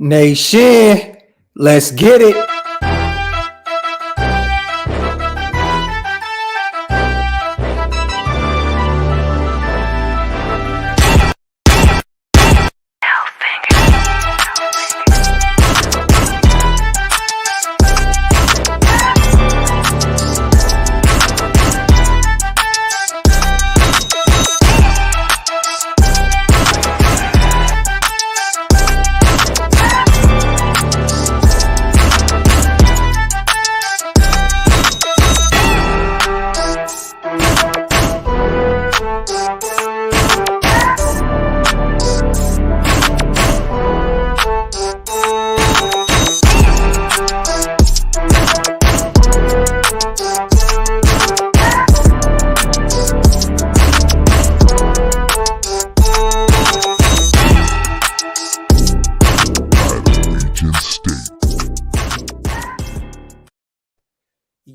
Nation, let's get it.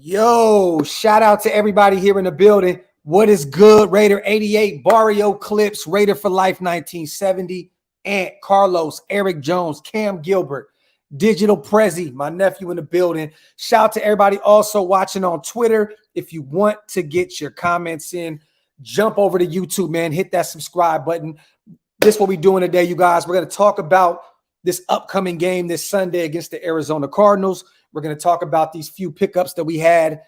Yo, shout out to everybody here in the building. What is good? Raider 88, Barrio Clips, Raider for Life 1970, Ant, Carlos, Eric Jones, Cam Gilbert, Digital Prezi, my nephew in the building. Shout out to everybody also watching on Twitter. If you want to get your comments in, jump over to YouTube, man. Hit that subscribe button. This is what we're doing today, you guys. We're going to talk about this upcoming game this Sunday against the Arizona Cardinals. We're going to talk about these few pickups that we had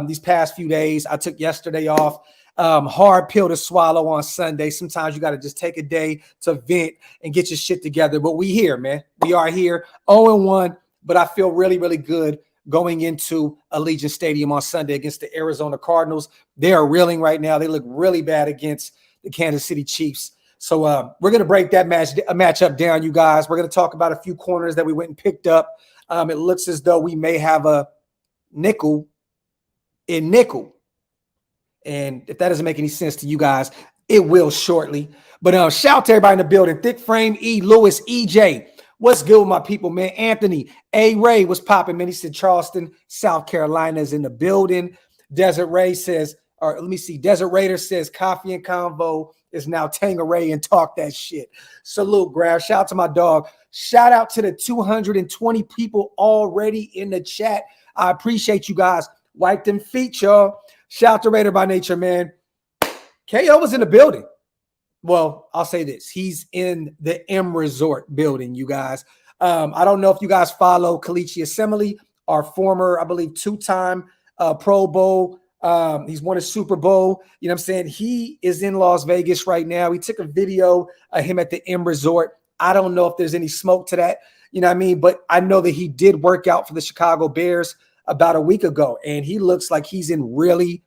these past few days. I took yesterday off. Hard pill to swallow on Sunday. Sometimes you got to just take a day to vent and get your shit together. But we here, man. We are here 0-1, but I feel really, really good going into Allegiant Stadium on Sunday against the Arizona Cardinals. They are reeling right now. They look really bad against the Kansas City Chiefs. So we're going to break that matchup down, you guys. We're going to talk about a few corners that we went and picked up. It looks as though we may have a nickel in nickel. And if that doesn't make any sense to you guys, it will shortly. But shout out to everybody in the building. Thick Frame, E. Lewis, EJ. What's good with my people, man? Anthony, A. Ray was popping, man. He said Charleston, South Carolina is in the building. Desert Ray says, or let me see, Desert Raider says Coffee and Convo is now Tangeray and talk that shit. Salute, Graphk. Shout out to my dog. Shout out to the 220 people already in the chat. I appreciate you guys. Wipe them feet, y'all. Shout out to Raider by Nature, man. KO was in the building. Well, I'll say this. He's in the M Resort building, you guys. I don't know if you guys follow Kalichi Assembly, our former, I believe, two-time Pro Bowl. He's won a Super Bowl. You know what I'm saying? He is in Las Vegas right now. We took a video of him at the M Resort. I don't know if there's any smoke to that. You know what I mean? But I know that he did work out for the Chicago Bears about a week ago, and he looks like he's in really,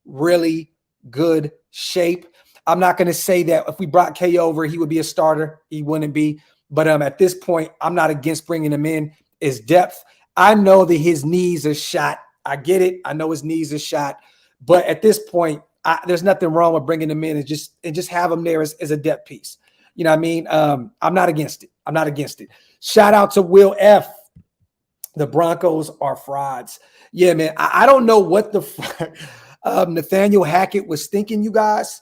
really good shape. I'm not going to say that if we brought K over, he would be a starter. He wouldn't be. But at this point, I'm not against bringing him in. His depth. I know that his knees are shot. I get it. I know his knees are shot. But at this point, there's nothing wrong with bringing him in and just have him there as a depth piece. You know what I mean? I'm not against it. I'm not against it. Shout out to Will F. The Broncos are frauds. Yeah, man. I don't know what the fuck Nathaniel Hackett was thinking, you guys.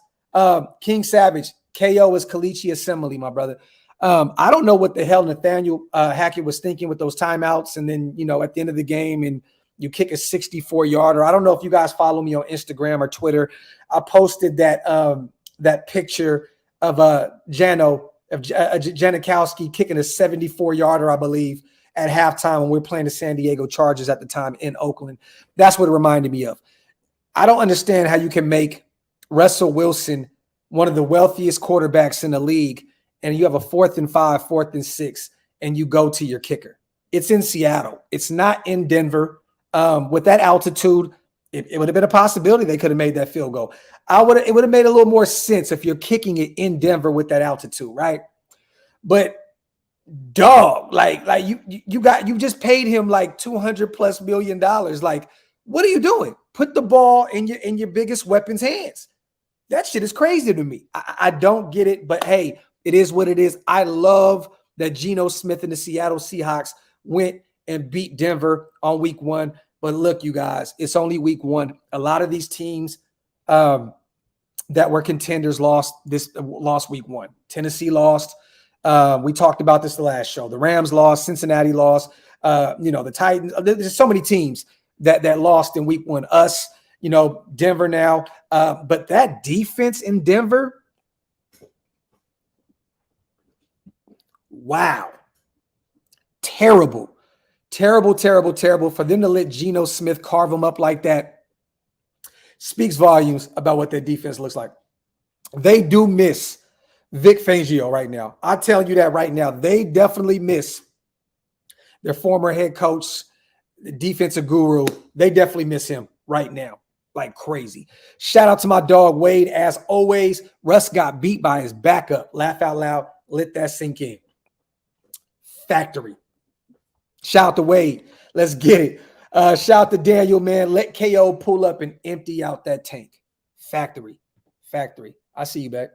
King Savage, KO is Kalichi Assembly, my brother. I don't know what the hell Nathaniel Hackett was thinking with those timeouts. And then, at the end of the game and you kick a 64-yarder. I don't know if you guys follow me on Instagram or Twitter. I posted that picture of Janikowski kicking a 74-yarder, I believe, at halftime when we were playing the San Diego Chargers at the time in Oakland. That's what it reminded me of. I don't understand how you can make Russell Wilson one of the wealthiest quarterbacks in the league, and you have a 4th and 5, 4th and 6, and you go to your kicker. It's in Seattle. It's not in Denver. With that altitude, it would have been a possibility they could have made that field goal. It would have made a little more sense if you're kicking it in Denver with that altitude, right? But dog, like you just paid him like $200+ million. Like, what are you doing? Put the ball in your biggest weapon's hands. That shit is crazy to me. I don't get it, but hey, it is what it is. I love that Geno Smith and the Seattle Seahawks went and beat Denver on week 1. But look, you guys, it's only week 1. A lot of these teams that were contenders lost week 1. Tennessee lost. We talked about this the last show. The Rams lost, Cincinnati lost, the Titans. There's so many teams that lost in week 1. Us, Denver now. But that defense in Denver, wow. Terrible. Terrible, terrible, terrible. For them to let Geno Smith carve them up like that speaks volumes about what their defense looks like. They do miss Vic Fangio right now. I'm telling you that right now. They definitely miss their former head coach, the defensive guru. They definitely miss him right now like crazy. Shout out to my dog, Wade. As always, Russ got beat by his backup. Laugh out loud. Let that sink in. Factory. Shout out to Wade. Let's get it. Shout out to Daniel, man. Let KO pull up and empty out that tank. Factory. I see you back.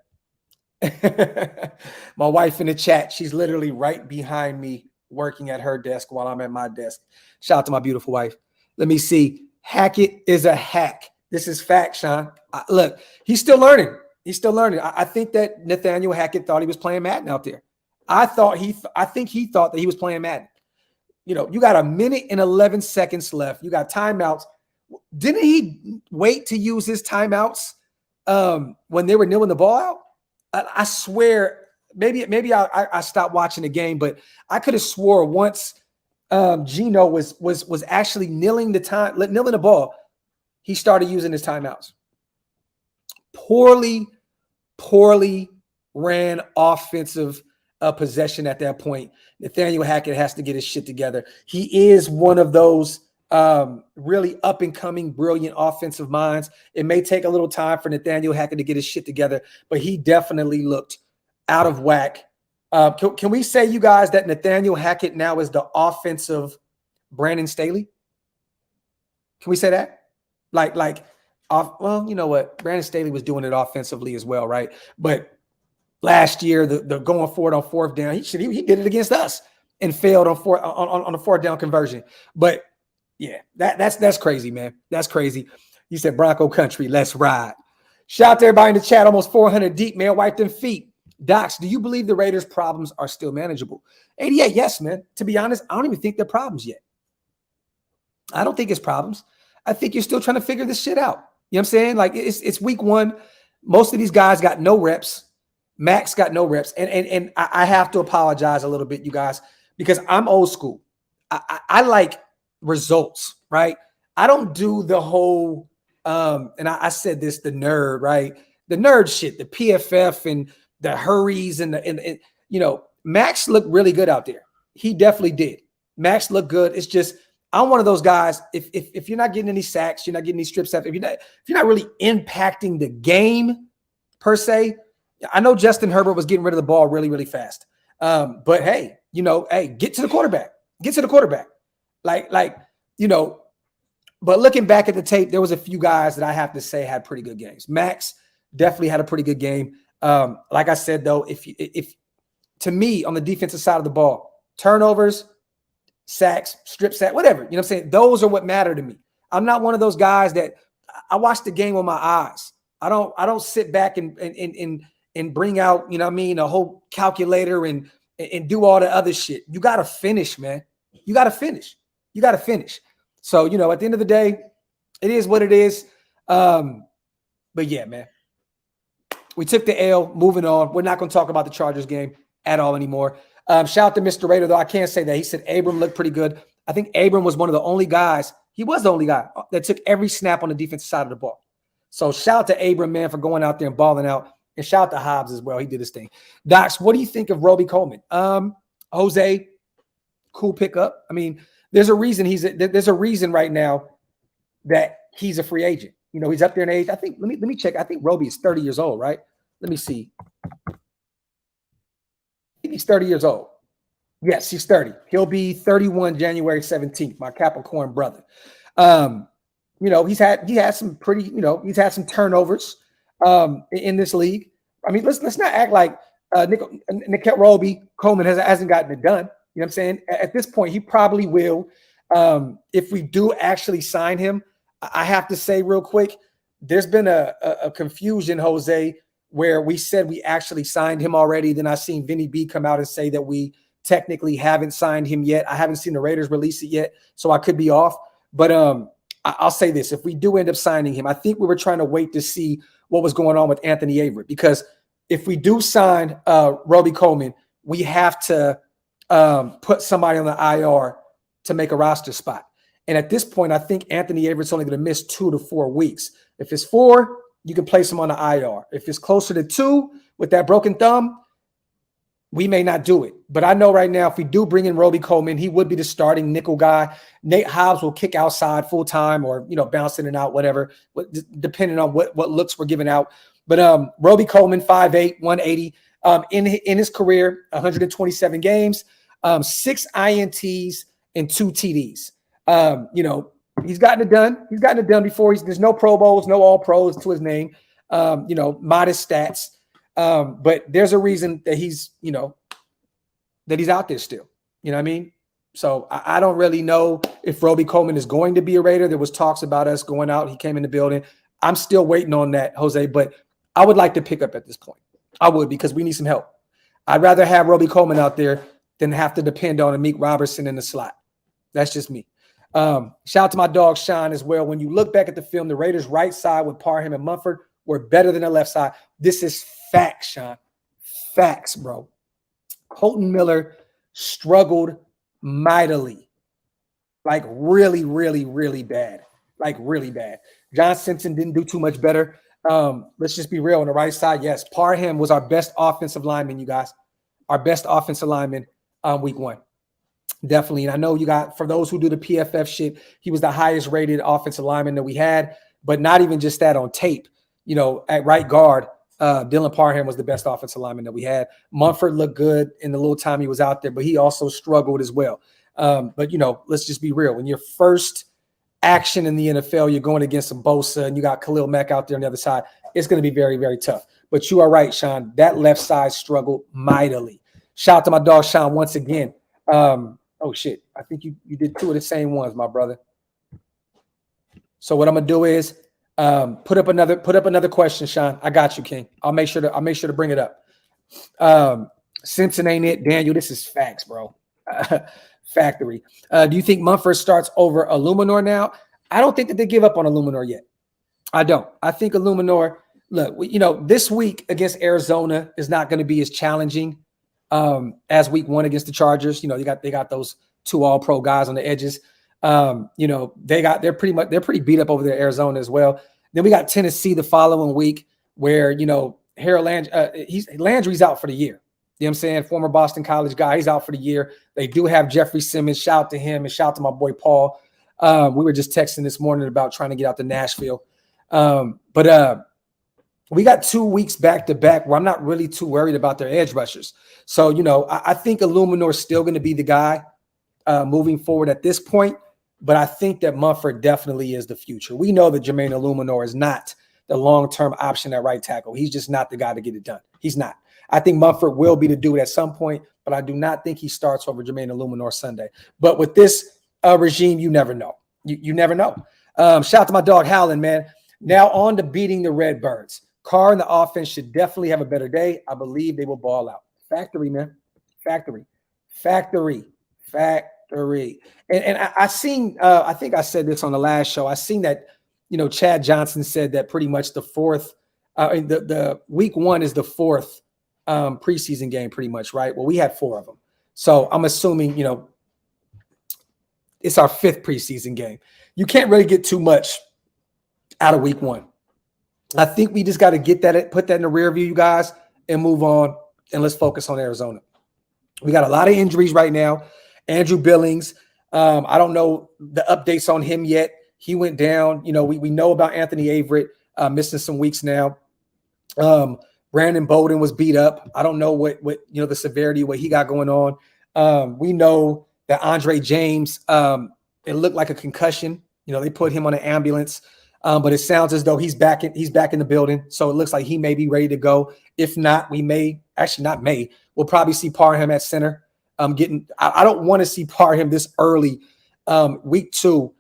My wife in the chat. She's literally right behind me working at her desk while I'm at my desk. Shout out to my beautiful wife. Let me see. Hackett is a hack. This is fact, Sean. Look, he's still learning. I think that Nathaniel Hackett thought he was playing Madden out there. I think he thought that he was playing Madden. You got a minute and 11 seconds left. You got timeouts. Didn't he wait to use his timeouts when they were kneeling the ball out? I swear, maybe I stopped watching the game, but I could have swore once Geno was actually kneeling the ball, he started using his timeouts. Poorly ran offensive possession at that point. Nathaniel Hackett has to get his shit together. He is one of those really up-and-coming, brilliant offensive minds. It may take a little time for Nathaniel Hackett to get his shit together, but he definitely looked out of whack. Can we say, you guys, that Nathaniel Hackett now is the offensive Brandon Staley? Can we say that? Well, you know what? Brandon Staley was doing it offensively as well, right? But last year, the going forward on 4th down, he did it against us and failed on the 4th down conversion. But yeah, that's crazy, man. That's crazy. You said Bronco country, let's ride. Shout out to everybody in the chat, almost 400 deep, man. Wipe them feet. Docs, do you believe the Raiders' problems are still manageable? 88, yes, man. To be honest, I don't even think they're problems yet. I don't think it's problems. I think you're still trying to figure this shit out. You know what I'm saying? Like, it's week 1. Most of these guys got no reps. Max got no reps. And I have to apologize a little bit, you guys, because I'm old school. I like results, right? I don't do the whole, and I said this, the nerd, right? The nerd shit, the PFF and the hurries and Max looked really good out there. He definitely did. Max looked good. It's just, I'm one of those guys. If you're not getting any sacks, you're not getting any strip sacks, if you're not really impacting the game per se. I know Justin Herbert was getting rid of the ball really, really fast. But hey, get to the quarterback. Get to the quarterback. But looking back at the tape, there was a few guys that I have to say had pretty good games. Max definitely had a pretty good game. Like I said, though, if to me on the defensive side of the ball, turnovers, sacks, strip sack, whatever, you know what I'm saying? Those are what matter to me. I'm not one of those guys that I watch the game with my eyes. I don't sit back and bring out, a whole calculator and do all the other shit. You got to finish, man. You got to finish. So, at the end of the day, it is what it is. But yeah, man, we took the L. Moving on. We're not going to talk about the Chargers game at all anymore. Shout out to Mr. Raider, though. I can't say that. He said Abram looked pretty good. I think Abram was one of the only guys. He was the only guy that took every snap on the defensive side of the ball. So shout out to Abram, man, for going out there and balling out. And shout out to Hobbs as well. He did his thing. Docs, what do you think of Roby Coleman? Jose, cool pickup. I mean, there's a reason there's a reason right now that he's a free agent. He's up there in age. I think, let me check. I think Roby is 30 years old, right? Let me see. I think he's 30 years old. Yes, he's 30. He'll be 31 January 17th, my Capricorn brother. He's had some pretty, he's had some turnovers in this league. I mean, let's not act like Nick Roby Coleman hasn't gotten it done. You know what I'm saying? At this point, he probably will. If we do actually sign him, I have to say real quick, there's been a confusion, Jose, where we said we actually signed him already. Then I seen Vinny B come out and say that we technically haven't signed him yet. I haven't seen the Raiders release it yet, so I could be off. But I'll say this: if we do end up signing him, I think we were trying to wait to see what was going on with Anthony Averett, because if we do sign Roby Coleman, we have to put somebody on the IR to make a roster spot. And at this point, I think Anthony Averett's only going to miss 2 to 4 weeks. If it's 4, you can place him on the IR. If it's closer to 2 with that broken thumb, we may not do it. But I know right now, if we do bring in Roby Coleman, he would be the starting nickel guy. Nate Hobbs will kick outside full time, or, you know, bounce in and out, whatever, depending on what looks we're giving out. But Roby Coleman, 5'8", 180, in his career, 127 games, 6 INTs and 2 TDs. You know, he's gotten it done. He's gotten it done before. There's no Pro Bowls, no All Pros to his name. You know, modest stats. But there's a reason that he's, you know, that he's out there still. You know what I mean? So I don't really know if Roby Coleman is going to be a Raider. There was talks about us going out. He came in the building. I'm still waiting on that, Jose, but I would like to pick up at this point. I would, because we need some help. I'd rather have Roby Coleman out there than have to depend on Amik Robertson in the slot. That's just me. Shout out to my dog Sean as well. When you look back at the film, the Raiders' right side with Parham and Mumford were better than the left side. This is facts, Sean. Facts, bro. Holton Miller struggled mightily. Like really, really, really bad. Like really bad. John Simpson didn't do too much better. Let's just be real. On the right side, yes, Parham was our best offensive lineman, you guys. Our best offensive lineman week 1. Definitely. And I know you got, for those who do the PFF shit, he was the highest rated offensive lineman that we had, but not even just that on tape. You know, at right guard, Dylan Parham was the best offensive lineman that we had. Mumford looked good in the little time he was out there, but he also struggled as well. But, you know, let's just be real. When your first action in the NFL, you're going against some Bosa and you got Khalil Mack out there on the other side, it's going to be very, very tough. But you are right, Sean. That left side struggled mightily. Shout out to my dog, Sean, once again. Oh, shit. I think you did 2 of the same ones, my brother. So what I'm going to do is put up another question, Sean. I got you, King. I'll make sure to bring it up. Simpson ain't it. Daniel, this is facts, bro. Factory. Do you think Mumford starts over Illuminor now? I don't think that they give up on Illuminor yet. I don't. I think Illuminor, look, you know, this week against Arizona is not going to be as challenging as week 1 against the Chargers. You know, they got those 2 all-pro guys on the edges. You know, they're pretty beat up over there, Arizona as well. Then we got Tennessee the following week, where, you know, Harold Landry's out for the year. You know what I'm saying? Former Boston College guy. He's out for the year. They do have Jeffrey Simmons. Shout out to him, and shout out to my boy Paul. We were just texting this morning about trying to get out to Nashville. But we got 2 weeks back to back where I'm not really too worried about their edge rushers. So, you know, I think Illuminor is still going to be the guy moving forward at this point. But I think that Mumford definitely is the future. We know that Jermaine Illuminor is not the long-term option at right tackle. He's just not the guy to get it done. He's not. I think Mumford will be the dude at some point, but I do not think he starts over Jermaine Illuminor Sunday. But with this regime, you never know. You never know. Shout out to my dog Howland, man. Now on to beating the Redbirds. Carr and the offense should definitely have a better day. I believe they will ball out. Factory, man. Factory. And I seen, I think I said this on the last show. I seen that, you know, Chad Johnson said that pretty much the fourth, the week 1 is the 4th preseason game, pretty much, right? Well, we had 4 of them. So I'm assuming, you know, it's our 5th preseason game. You can't really get too much out of week 1. I think we just got to put that in the rear view, you guys, and move on. And let's focus on Arizona. We got a lot of injuries right now. Andrew Billings, I don't know the updates on him yet. He went down. You know, we know about Anthony Averett missing some weeks now. Brandon Bolden was beat up. I don't know what you know, the severity, what he got going on. We know that Andre James, it looked like a concussion. You know, they put him on an ambulance. But it sounds as though he's back in the building. So it looks like he may be ready to go. If not, we'll probably see Parham at center. I don't want to see Parham this early, week 2,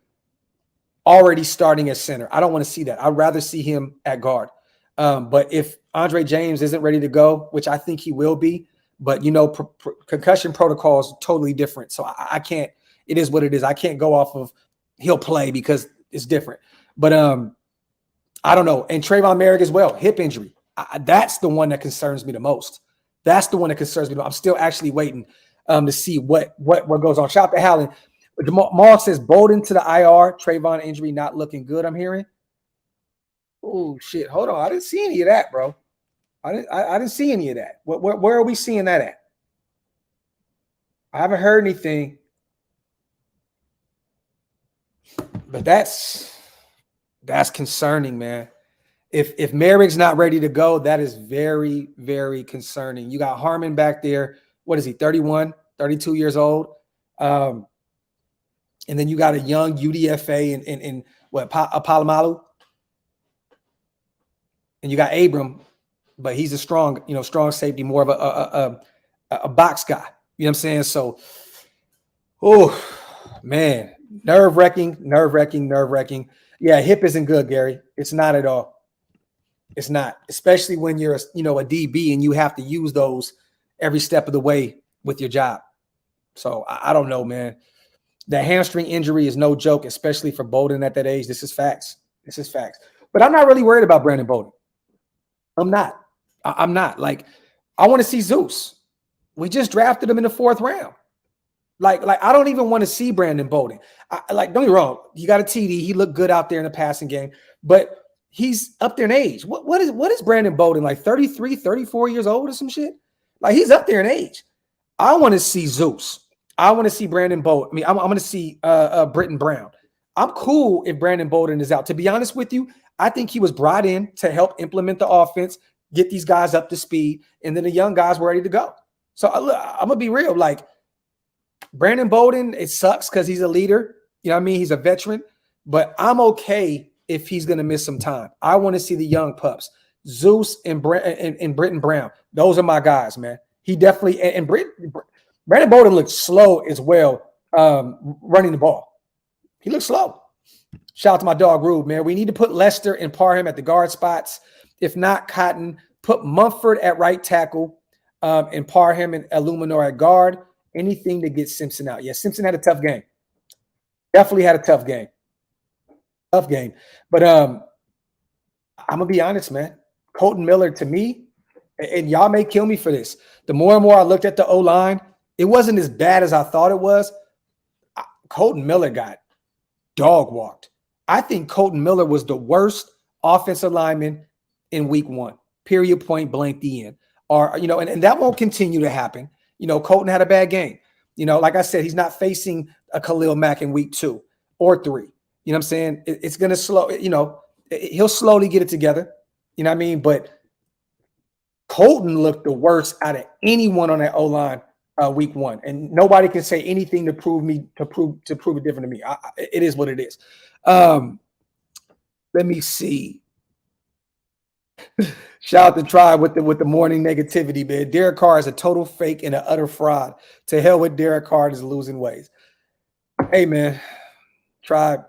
already starting at center. I don't want to see that. I'd rather see him at guard. But if Andre James isn't ready to go, which I think he will be, but concussion protocol is totally different. So I can't, it is what it is. I can't go off of he'll play because it's different. But I don't know. And Trayvon Merrick as well, hip injury. That's the one that concerns me the most. That's the one that concerns me. I'm still actually waiting to see what goes on. Shout out to Hallen. Mark says Bolden to the IR. Trayvon injury not looking good, I'm hearing. Oh, shit. Hold on. I didn't see any of that, bro. I didn't see any of that. Where are we seeing that at? I haven't heard anything. But that's concerning, man. If Merrick's not ready to go, that is very, very concerning. You got Harmon back there. What is he, 31, 32 years old? And then you got a young UDFA in Palomalu. And you got Abram, but he's a strong safety, more of a box guy. You know what I'm saying? So, oh, man, nerve-wracking. Yeah, hip isn't good, Gary. It's not at all. It's not, especially when you're a DB and you have to use those every step of the way with your job. So I don't know, man. The hamstring injury is no joke, especially for Bolden at that age. This is facts. But I'm not really worried about Brandon Bolden. I'm not. Like, I want to see Zeus. We just drafted him in the 4th round. Like I don't even want to see Brandon Bolden. Don't get me wrong. He got a TD. He looked good out there in the passing game, but he's up there in age. What is Brandon Bolden, like 33, 34 years old or some shit? Like, he's up there in age. I want to see Zeus. I want to see Brandon Bolden. I mean, I'm going to see Britton Brown. I'm cool if Brandon Bolden is out. To be honest with you, I think he was brought in to help implement the offense, get these guys up to speed, and then the young guys were ready to go. So I'm going to be real. Like, Brandon Bolden, it sucks because he's a leader. You know what I mean? He's a veteran. But I'm okay if he's going to miss some time. I want to see the young pups. Zeus and Britton Brown. Those are my guys, man. He definitely – and Brandon Bolden looks slow as well running the ball. He looks slow. Shout out to my dog, Rube, man. We need to put Lester and Parham at the guard spots. If not, Cotton. Put Mumford at right tackle and Parham and Illuminor at guard. Anything to get Simpson out. Yeah, Simpson had a tough game. Definitely had a tough game. But I'm going to be honest, man. Colton Miller, to me, and y'all may kill me for this, the more and more I looked at the O-line, it wasn't as bad as I thought it was. Colton Miller got dog walked. I think Colton Miller was the worst offensive lineman in week 1. Period, point blank, the end. And that won't continue to happen. Colton had a bad game. Like I said, he's not facing a Khalil Mack in week 2 or 3. You know what I'm saying? It's going to slow, he'll slowly get it together. You know what I mean? But Colton looked the worst out of anyone on that O-line week 1. And nobody can say anything to prove it different to me. It is what it is. Let me see. Shout out to Tribe with the morning negativity, man. Derek Carr is a total fake and an utter fraud. To hell with Derek Carr is losing ways. Hey, man. Tribe,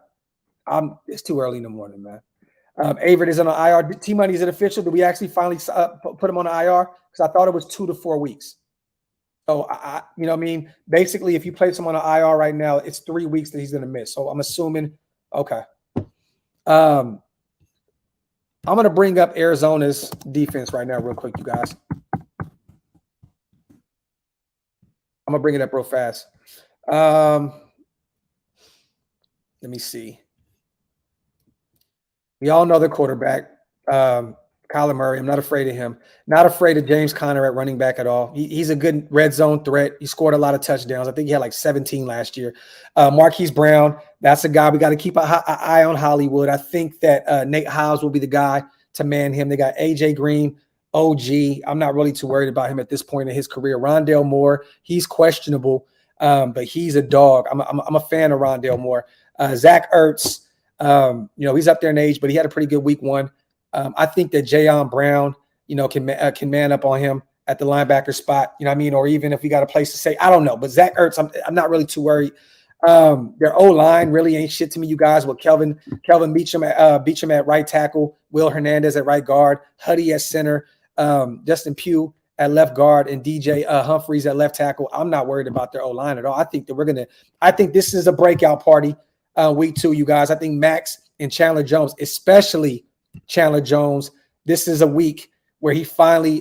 it's too early in the morning, man. Averett is on the IR. T-Money, is it official? Did we actually finally put him on the IR? Because I thought it was 2 to 4 weeks. So, you know what I mean? Basically, if you place him on the IR right now, it's 3 weeks that he's going to miss. So I'm assuming, okay. I'm going to bring up Arizona's defense right now real quick, you guys. I'm going to bring it up real fast. Let me see. We all know the quarterback, Kyler Murray. I'm not afraid of him. Not afraid of James Conner at running back at all. He's a good red zone threat. He scored a lot of touchdowns. I think he had like 17 last year. Marquise Brown, that's a guy we got to keep an eye on. Hollywood. I think that Nate Hiles will be the guy to man him. They got AJ Green, OG. I'm not really too worried about him at this point in his career. Rondale Moore, he's questionable, but he's a dog. I'm a fan of Rondale Moore. Zach Ertz, he's up there in age, but he had a pretty good week 1. I think that Jayon Brown, can man up on him at the linebacker spot, you know what I mean? Or even if we got a place to say, I don't know. But Zach Ertz, I'm not really too worried. Their O-line really ain't shit to me, you guys. With Kelvin Beachum at right tackle, Will Hernandez at right guard, Huddy at center, Justin Pugh at left guard, and DJ Humphreys at left tackle. I'm not worried about their O-line at all. I think this is a breakout party week 2, you guys. I think Max and Chandler Jones, especially Chandler Jones, this is a week where he finally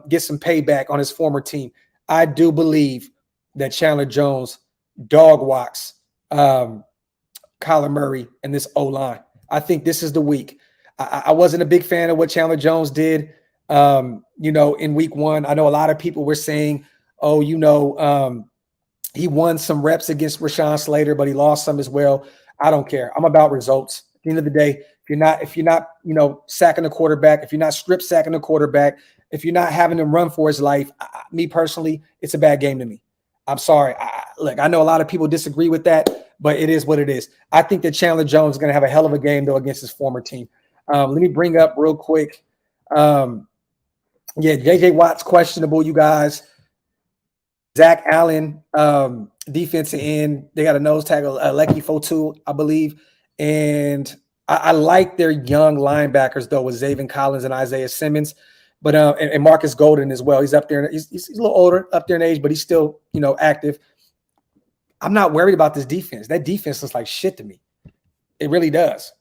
gets some payback on his former team. I do believe that Chandler Jones dog walks Kyler Murray and this O-line. I think this is the week. I wasn't a big fan of what Chandler Jones did, in week 1. I know a lot of people were saying, he won some reps against Rashawn Slater, but he lost some as well. I don't care. I'm about results. At the end of the day, if you're not, sacking the quarterback, if you're not strip sacking the quarterback, if you're not having him run for his life, me personally, it's a bad game to me. I'm sorry. Look, I know a lot of people disagree with that, but it is what it is. I think that Chandler Jones is going to have a hell of a game, though, against his former team. Let me bring up real quick. J.J. Watt's questionable, you guys. Zach Allen, defensive end. They got a nose tackle, Lecky Fotu, I believe. And I like their young linebackers, though, with Zaven Collins and Isaiah Simmons. But and Marcus Golden as well. He's up there. He's a little older, up there in age, but he's still, active. I'm not worried about this defense. That defense looks like shit to me. It really does.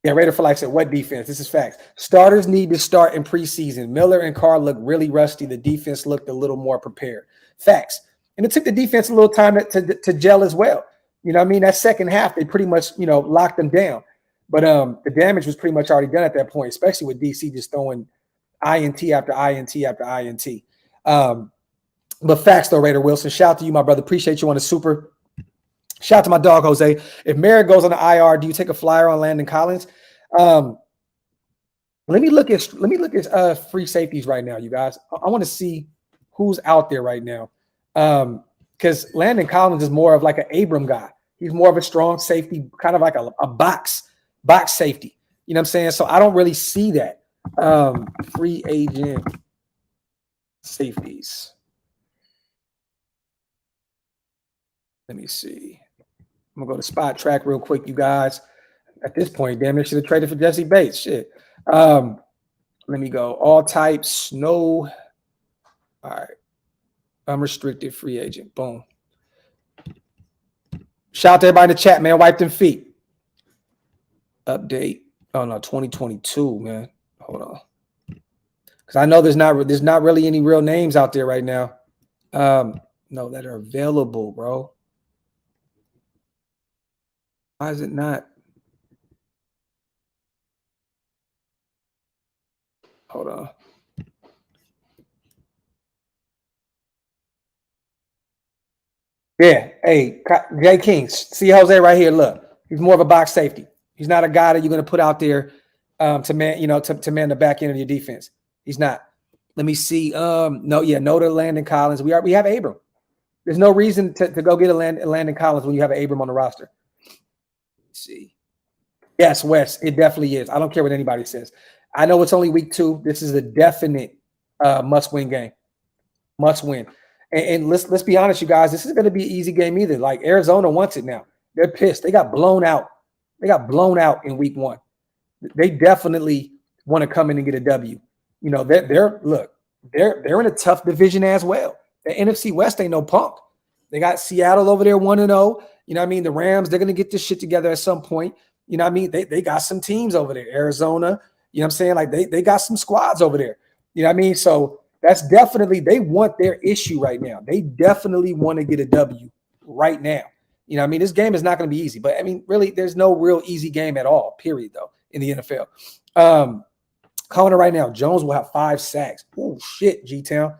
Yeah, Raider for Life said, what defense? This is facts. Starters need to start in preseason. Miller and Carr look really rusty. The defense looked a little more prepared. Facts. And it took the defense a little time to gel as well. You know what I mean? That second half, they pretty much, locked them down. But the damage was pretty much already done at that point, especially with DC just throwing INT after INT after INT. But facts, though, Raider Wilson. Shout out to you, my brother. Appreciate you on the super. Shout out to my dog, Jose. If Merritt goes on the IR, do you take a flyer on Landon Collins? Let me look at free safeties right now, you guys. I want to see who's out there right now. Because Landon Collins is more of like an Abram guy. He's more of a strong safety, kind of like a box safety. You know what I'm saying? So I don't really see that. Free agent safeties. Let me see. I'm going to go to Spot Track real quick, you guys. At this point, damn, they should have traded for Jesse Bates. Shit. Let me go. All types, no. All right. Unrestricted free agent. Boom. Shout out to everybody in the chat, man. Wipe them feet. Update. Oh, no, 2022, man. Hold on. Because I know there's not really any real names out there right now. No, that are available, bro. Why is it not? Hold on. Yeah. Hey, Jay King. See Jose right here. Look, he's more of a box safety. He's not a guy that you're going to put out there to man the back end of your defense. He's not. Let me see. No to Landon Collins. We have Abram. There's no reason to go get a Landon Collins when you have an Abram on the roster. Let's see. Yes, Wes, it definitely is. I don't care what anybody says. I know it's only week 2. This is a definite must-win game. Must win. And let's be honest, you guys, this isn't going to be an easy game either. Like, Arizona wants it now. They're pissed. They got blown out. They got blown out in week 1. They definitely want to come in and get a W. They're in a tough division as well. The NFC West ain't no punk. They got Seattle over there 1-0. You know what I mean? The Rams, they're going to get this shit together at some point. You know what I mean? They got some teams over there. Arizona, you know what I'm saying? Like, they got some squads over there. You know what I mean? So that's definitely, they want their issue right now. They definitely want to get a W right now. You know what I mean? This game is not going to be easy. But, I mean, really, there's no real easy game at all, period, though, in the NFL. Calling it right now, Jones will have 5 sacks. Oh, shit, G-Town.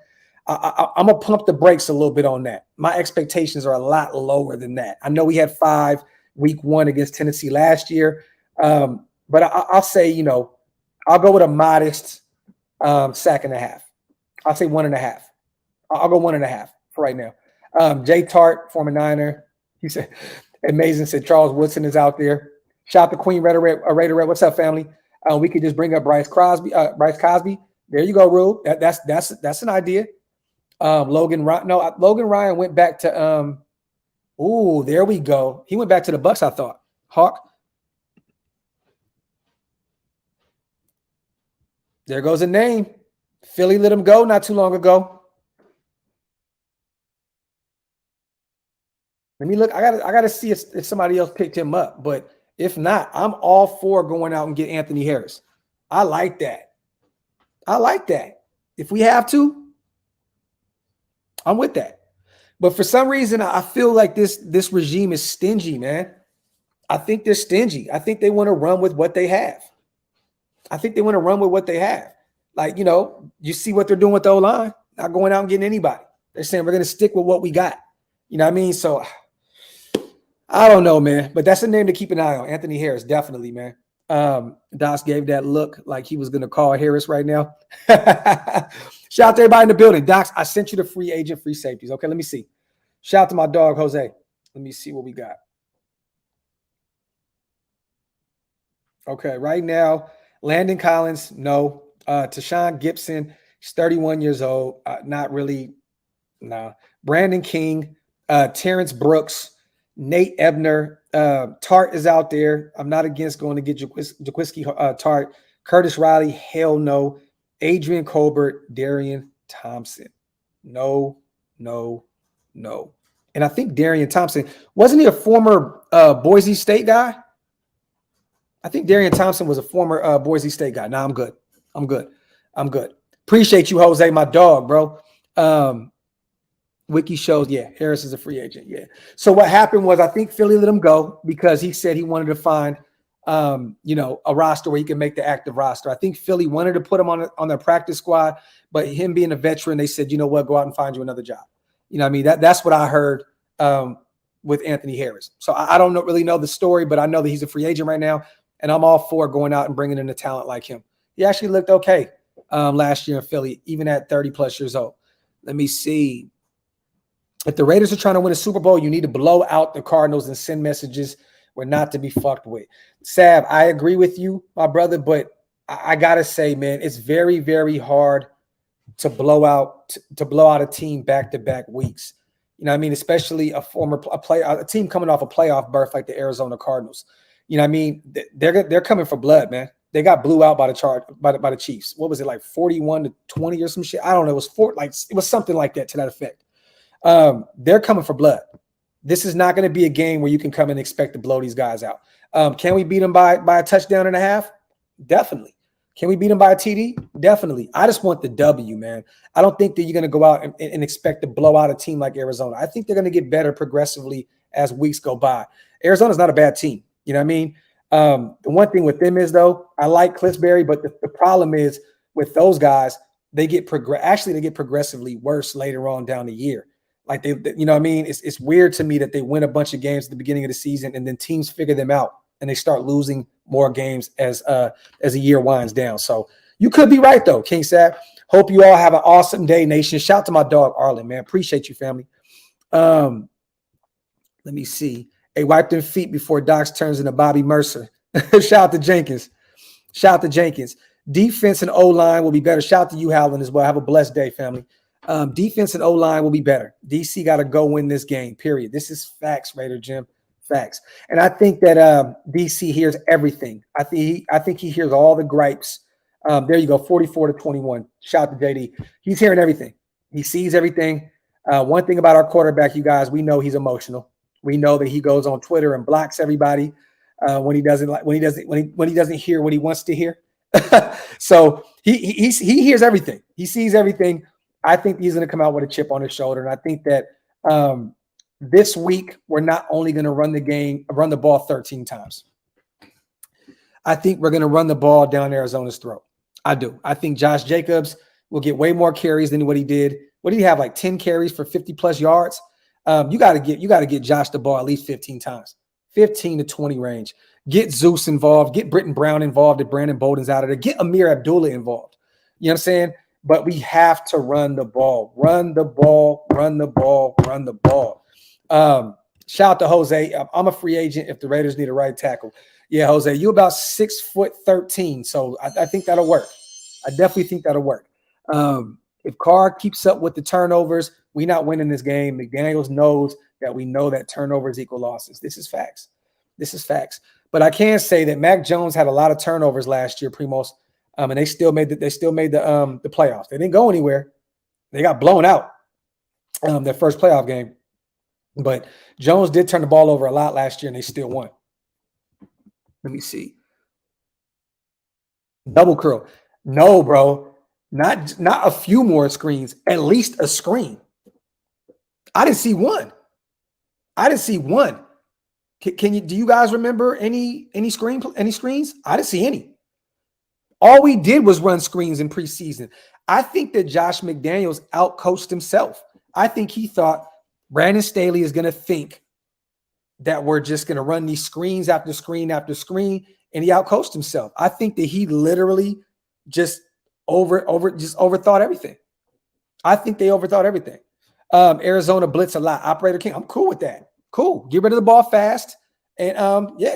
I'm going to pump the brakes a little bit on that. My expectations are a lot lower than that. I know we had 5 week 1 against Tennessee last year. But I'll say, I'll go with a modest sack and a half. I'll say 1.5. I'll go 1.5 for right now. Jay Tart, former Niner. He said, amazing, said Charles Woodson is out there. Shout out to Queen Raider Red. What's up, family? We could just bring up Bryce Cosby. There you go, Rube. That's an idea. Logan Ryan went back to Ooh, there we go. He went back to the Bucks, I thought. Hawk. There goes a name. Philly let him go not too long ago. Let me look. I gotta see if somebody else picked him up. But if not, I'm all for going out and get Anthony Harris. I like that. I like that. If we have to, I'm with that. But for some reason, I feel like this regime is stingy, man. I think they're stingy. I think they want to run with what they have. Like, you see what they're doing with the O-line, not going out and getting anybody. They're saying we're going to stick with what we got. You know what I mean? So I don't know, man. But that's a name to keep an eye on. Anthony Harris, definitely, man. DOX gave that look like he was going to call Harris right now. Shout out to everybody in the building. DOX, I sent you the free agent, free safeties. Okay, let me see. Shout out to my dog, Jose. Let me see what we got. Okay, right now, Landon Collins, no. Tashawn Gibson, he's 31 years old. Not really, no. Brandon King, Terrence Brooks, Nate Ebner, Tart is out there. I'm not against going to get Jaquiski Tart. Curtis Riley, hell no. Adrian Colbert, Darian Thompson. No. And I think Darian Thompson, wasn't he a former Boise State guy? I think Darian Thompson was a former Boise State guy. Nah, I'm good. Appreciate you, Jose, my dog, bro. Wiki shows, yeah, Harris is a free agent. Yeah. So what happened was I think Philly let him go because he said he wanted to find, a roster where he can make the active roster. I think Philly wanted to put him on their practice squad, but him being a veteran, they said, you know what, go out and find you another job. You know what I mean? That's what I heard with Anthony Harris. So I don't really know the story, but I know that he's a free agent right now, and I'm all for going out and bringing in a talent like him. He actually looked okay last year in Philly, even at 30-plus years old. Let me see. If the Raiders are trying to win a Super Bowl, you need to blow out the Cardinals and send messages we're not to be fucked with. Sav, I agree with you, my brother, but I got to say, man, it's very, very hard to blow out a team back-to-back weeks. You know what I mean? Especially a team coming off a playoff berth like the Arizona Cardinals. You know what I mean? They're coming for blood, man. They got blew out by the Chiefs. What was it, like 41-20 or some shit? I don't know. It was something like that to that effect. They're coming for blood. This is not going to be a game where you can come and expect to blow these guys out. Can we beat them by a touchdown and a half? Definitely. Can we beat them by a TD? Definitely. I just want the W, man. I don't think that you're going to go out and expect to blow out a team like Arizona. I think they're going to get better progressively as weeks go by. Arizona's not a bad team. You know what I mean? The one thing with them is, though, I like Cliffsbury, but the problem is with those guys, they get progressively worse later on down the year. Like you know what I mean? It's weird to me that they win a bunch of games at the beginning of the season and then teams figure them out and they start losing more games as a year winds down. So you could be right, though, King Sav. Hope you all have an awesome day, nation. Shout out to my dog, Arlen, man. Appreciate you, family. Let me see. Hey, wipe them feet before DOX turns into Bobby Mercer. Shout out to Jenkins. Defense and O-line will be better. Shout out to you, Howland, as well. Have a blessed day, family. Defense and O-line will be better. DC got to go win this game, period. This is facts, Raider Jim. Facts. And I think that DC hears everything. I think he hears all the gripes. There you go, 44-21. Shout out to JD. He's hearing everything. He sees everything. One thing about our quarterback, you guys, we know he's emotional. We know that he goes on Twitter and blocks everybody when he doesn't hear what he wants to hear. So he hears everything. He sees everything. I think he's going to come out with a chip on his shoulder, and I think that this week we're not only going to run the ball 13 times. I think we're going to run the ball down Arizona's throat. I do. I think Josh Jacobs will get way more carries than what he did. What did he have? Like 10 carries for 50+ yards. You got to get Josh the ball at least 15 times, 15 to 20 range. Get Zeus involved. Get Britton Brown involved if Brandon Bolden's out of there. Get Amir Abdullah involved. You know what I'm saying? But we have to run the ball. Run the ball. Shout out to Jose. I'm a free agent if the Raiders need a right tackle. Yeah, Jose, you about 6'13", so I think that'll work. I definitely think that'll work. If Carr keeps up with the turnovers, we're not winning this game. McDaniels knows that we know that turnovers equal losses. This is facts. This is facts. But I can say that Mac Jones had a lot of turnovers last year, Primos, and they still made the playoffs. They didn't go anywhere. They got blown out their first playoff game. But Jones did turn the ball over a lot last year, and they still won. Let me see. Double curl. No, bro. Not a few more screens. At least a screen. I didn't see one. Do you guys remember any screens? I didn't see any. All we did was run screens in preseason. I think that Josh McDaniels outcoached himself. I think he thought Brandon Staley is going to think that we're just going to run these screens after screen after screen, and he outcoached himself. I think that he literally just overthought everything. I think they overthought everything. Arizona blitz a lot. Operator King, I'm cool with that. Cool. Get rid of the ball fast. And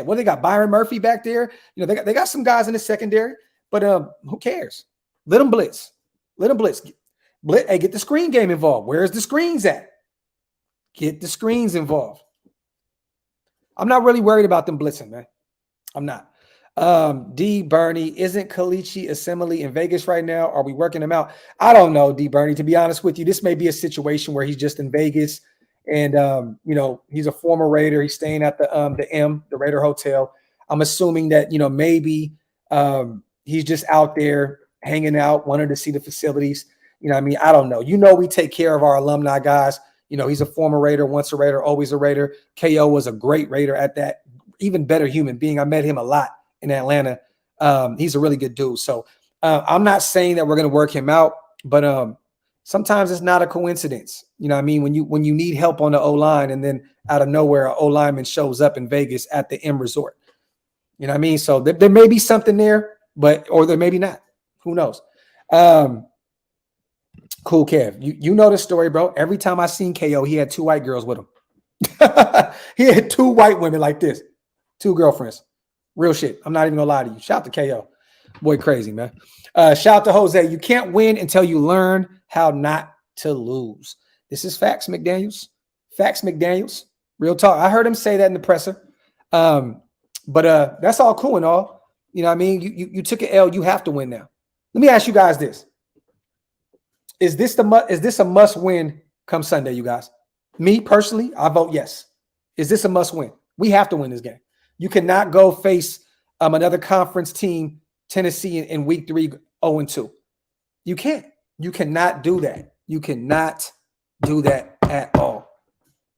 what they got? Byron Murphy back there. You know, they got some guys in the secondary, but who cares? Let them blitz. Let them blitz. Hey, get the screen game involved. Where's the screens at? Get the screens involved. I'm not really worried about them blitzing, man. I'm not. D Bernie, isn't Kalichi Assembly in Vegas right now? Are we working him out? I don't know, D Bernie. To be honest with you, this may be a situation where he's just in Vegas, and he's a former Raider. He's staying at the Raider Hotel. I'm assuming that maybe he's just out there hanging out, wanted to see the facilities. I mean, I don't know. We take care of our alumni guys. He's a former Raider, once a Raider, always a Raider. KO was a great Raider at that, even better human being. I met him a lot in Atlanta. He's a really good dude. So I'm not saying that we're going to work him out, but sometimes it's not a coincidence. I mean, when you need help on the O-line and then out of nowhere, an O-lineman shows up in Vegas at the M Resort. You know what I mean? So there may be something there, or there may be not. Who knows? Cool, Kev. You know the story, bro. Every time I seen KO, he had two white girls with him. He had two white women like this, two girlfriends. Real shit. I'm not even gonna lie to you. Shout out to KO. Boy, crazy, man. Shout out to Jose. You can't win until you learn how not to lose. This is facts, McDaniels. Facts, McDaniels. Real talk. I heard him say that in the presser. But that's all cool and all. You know what I mean? You took an L. You have to win now. Let me ask you guys this. Is this a must win come Sunday, you guys? Me personally, I vote yes. Is this a must win? We have to win this game. You cannot go face another conference team, Tennessee, in week 3, 0-2. You can't. You cannot do that. You cannot do that at all.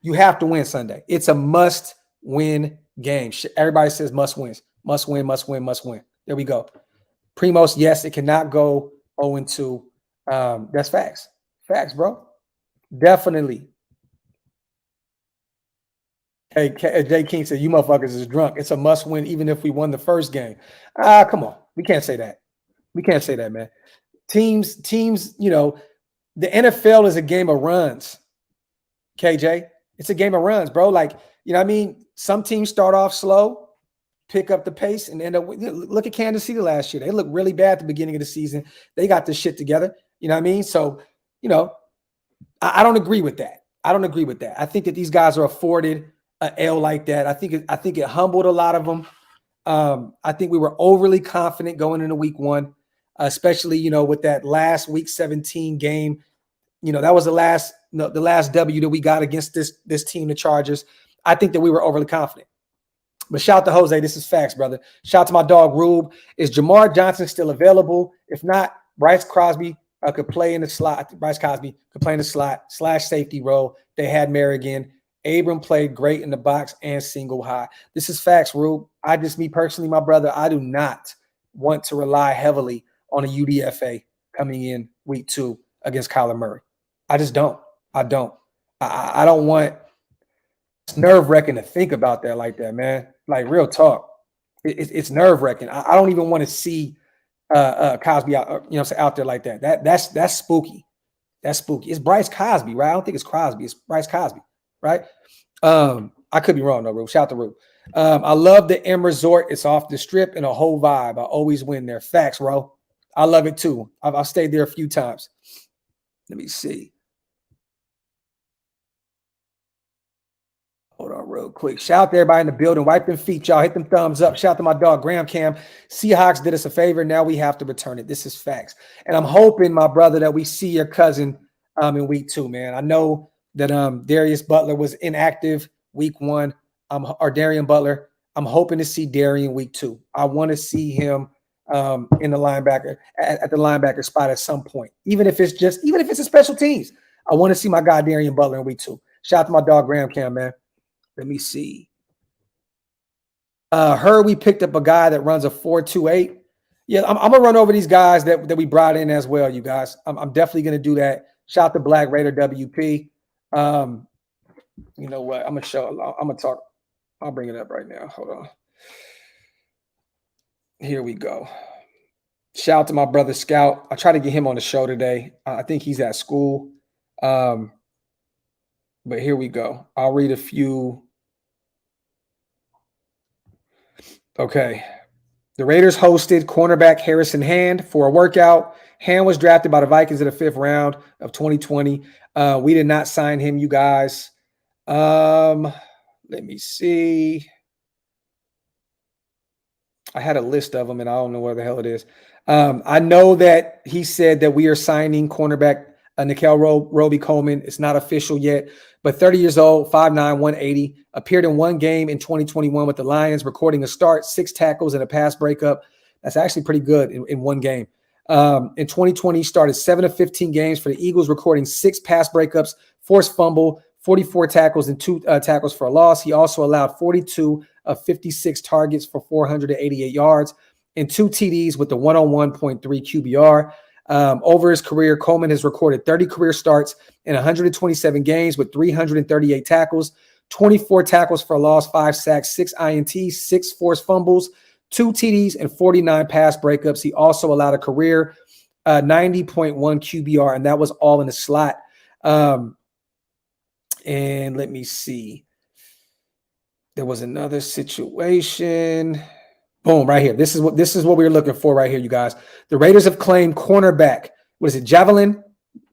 You have to win Sunday. It's a must win game. Everybody says must wins. Must win, must win, must win. There we go. Primos, yes, it cannot go 0-2. That's facts. Facts, bro. Definitely. Hey, Jay King said, you motherfuckers is drunk. It's a must win even if we won the first game. Come on. We can't say that. We can't say that, man. Teams, the NFL is a game of runs. KJ, it's a game of runs, bro. Like, what I mean? Some teams start off slow, pick up the pace, and end up look at Kansas City last year. They looked really bad at the beginning of the season. They got this shit together. You know what I mean? So, I don't agree with that. I don't agree with that. I think that these guys are afforded an L like that. I think it humbled a lot of them. I think we were overly confident going into week 1, especially, with that last week 17 game. That was the last W that we got against this team, the Chargers. I think that we were overly confident. But shout out to Jose. This is facts, brother. Shout out to my dog, Rube. Is Jamar Johnson still available? If not, Bryce Crosby could play in the slot. Bryce Cosby could play in the slot / safety role. They had Merrigan. Abram played great in the box and single high. This is facts, Rube. Me personally, my brother, I do not want to rely heavily on a UDFA coming in week 2 against Kyler Murray. I just don't. I don't. I don't want. It's nerve-wracking to think about that like that, man. Like, real talk. It's nerve-wracking. I don't even want to see Cosby out there like that. That's spooky. That's spooky. It's Bryce Cosby, right? I don't think it's Crosby. It's Bryce Cosby, right? I could be wrong, though, Rube. Shout out to Rube. I love the M Resort. It's off the strip and a whole vibe. I always win there. Facts, bro. I love it, too. I've stayed there a few times. Let me see. Hold on real quick. Shout out to everybody in the building. Wipe them feet, y'all. Hit them thumbs up. Shout out to my dog, Graphk. Seahawks did us a favor. Now we have to return it. This is facts. And I'm hoping, my brother, that we see your cousin in week 2, man. I know that Darius Butler was inactive week 1, or Darian Butler. I'm hoping to see Darian week 2. I want to see him in the linebacker at the linebacker spot at some point. Even if it's a special teams. I want to see my guy Darian Butler in week 2. Shout out to my dog, Graphk, man. Let me see. Heard we picked up a guy that runs a 4.28. Yeah, I'm gonna run over these guys that we brought in as well, you guys. I'm definitely gonna do that. Shout out to Black Raider WP. You know what? I'm gonna talk. I'll bring it up right now. Hold on. Here we go. Shout out to my brother Scout. I tried to get him on the show today. I think he's at school. But here we go. I'll read a few. Okay. The Raiders hosted cornerback Harrison Hand for a workout. Hand was drafted by the Vikings in the 5th round of 2020. We did not sign him, you guys. Let me see. I had a list of them, and I don't know where the hell it is. I know that he said that we are signing cornerback Nikel Roby-Coleman. It's not official yet, but 30 years old, 5'9", 180, appeared in one game in 2021 with the Lions, recording a start, 6 tackles, and a pass breakup. That's actually pretty good in one game. In 2020, he started 7 of 15 games for the Eagles, recording 6 pass breakups, forced fumble, 44 tackles, and 2 tackles for a loss. He also allowed 42 of 56 targets for 488 yards and 2 TDs with the 101.3 QBR. Over his career, Coleman has recorded 30 career starts in 127 games with 338 tackles, 24 tackles for a loss, 5 sacks, 6 INTs, 6 forced fumbles, 2 TDs, and 49 pass breakups. He also allowed a career 90.1 QBR, and that was all in the slot. And let me see. There was another situation. Boom, right here. This is what we were looking for right here, you guys. The Raiders have claimed cornerback. What is it? Javelin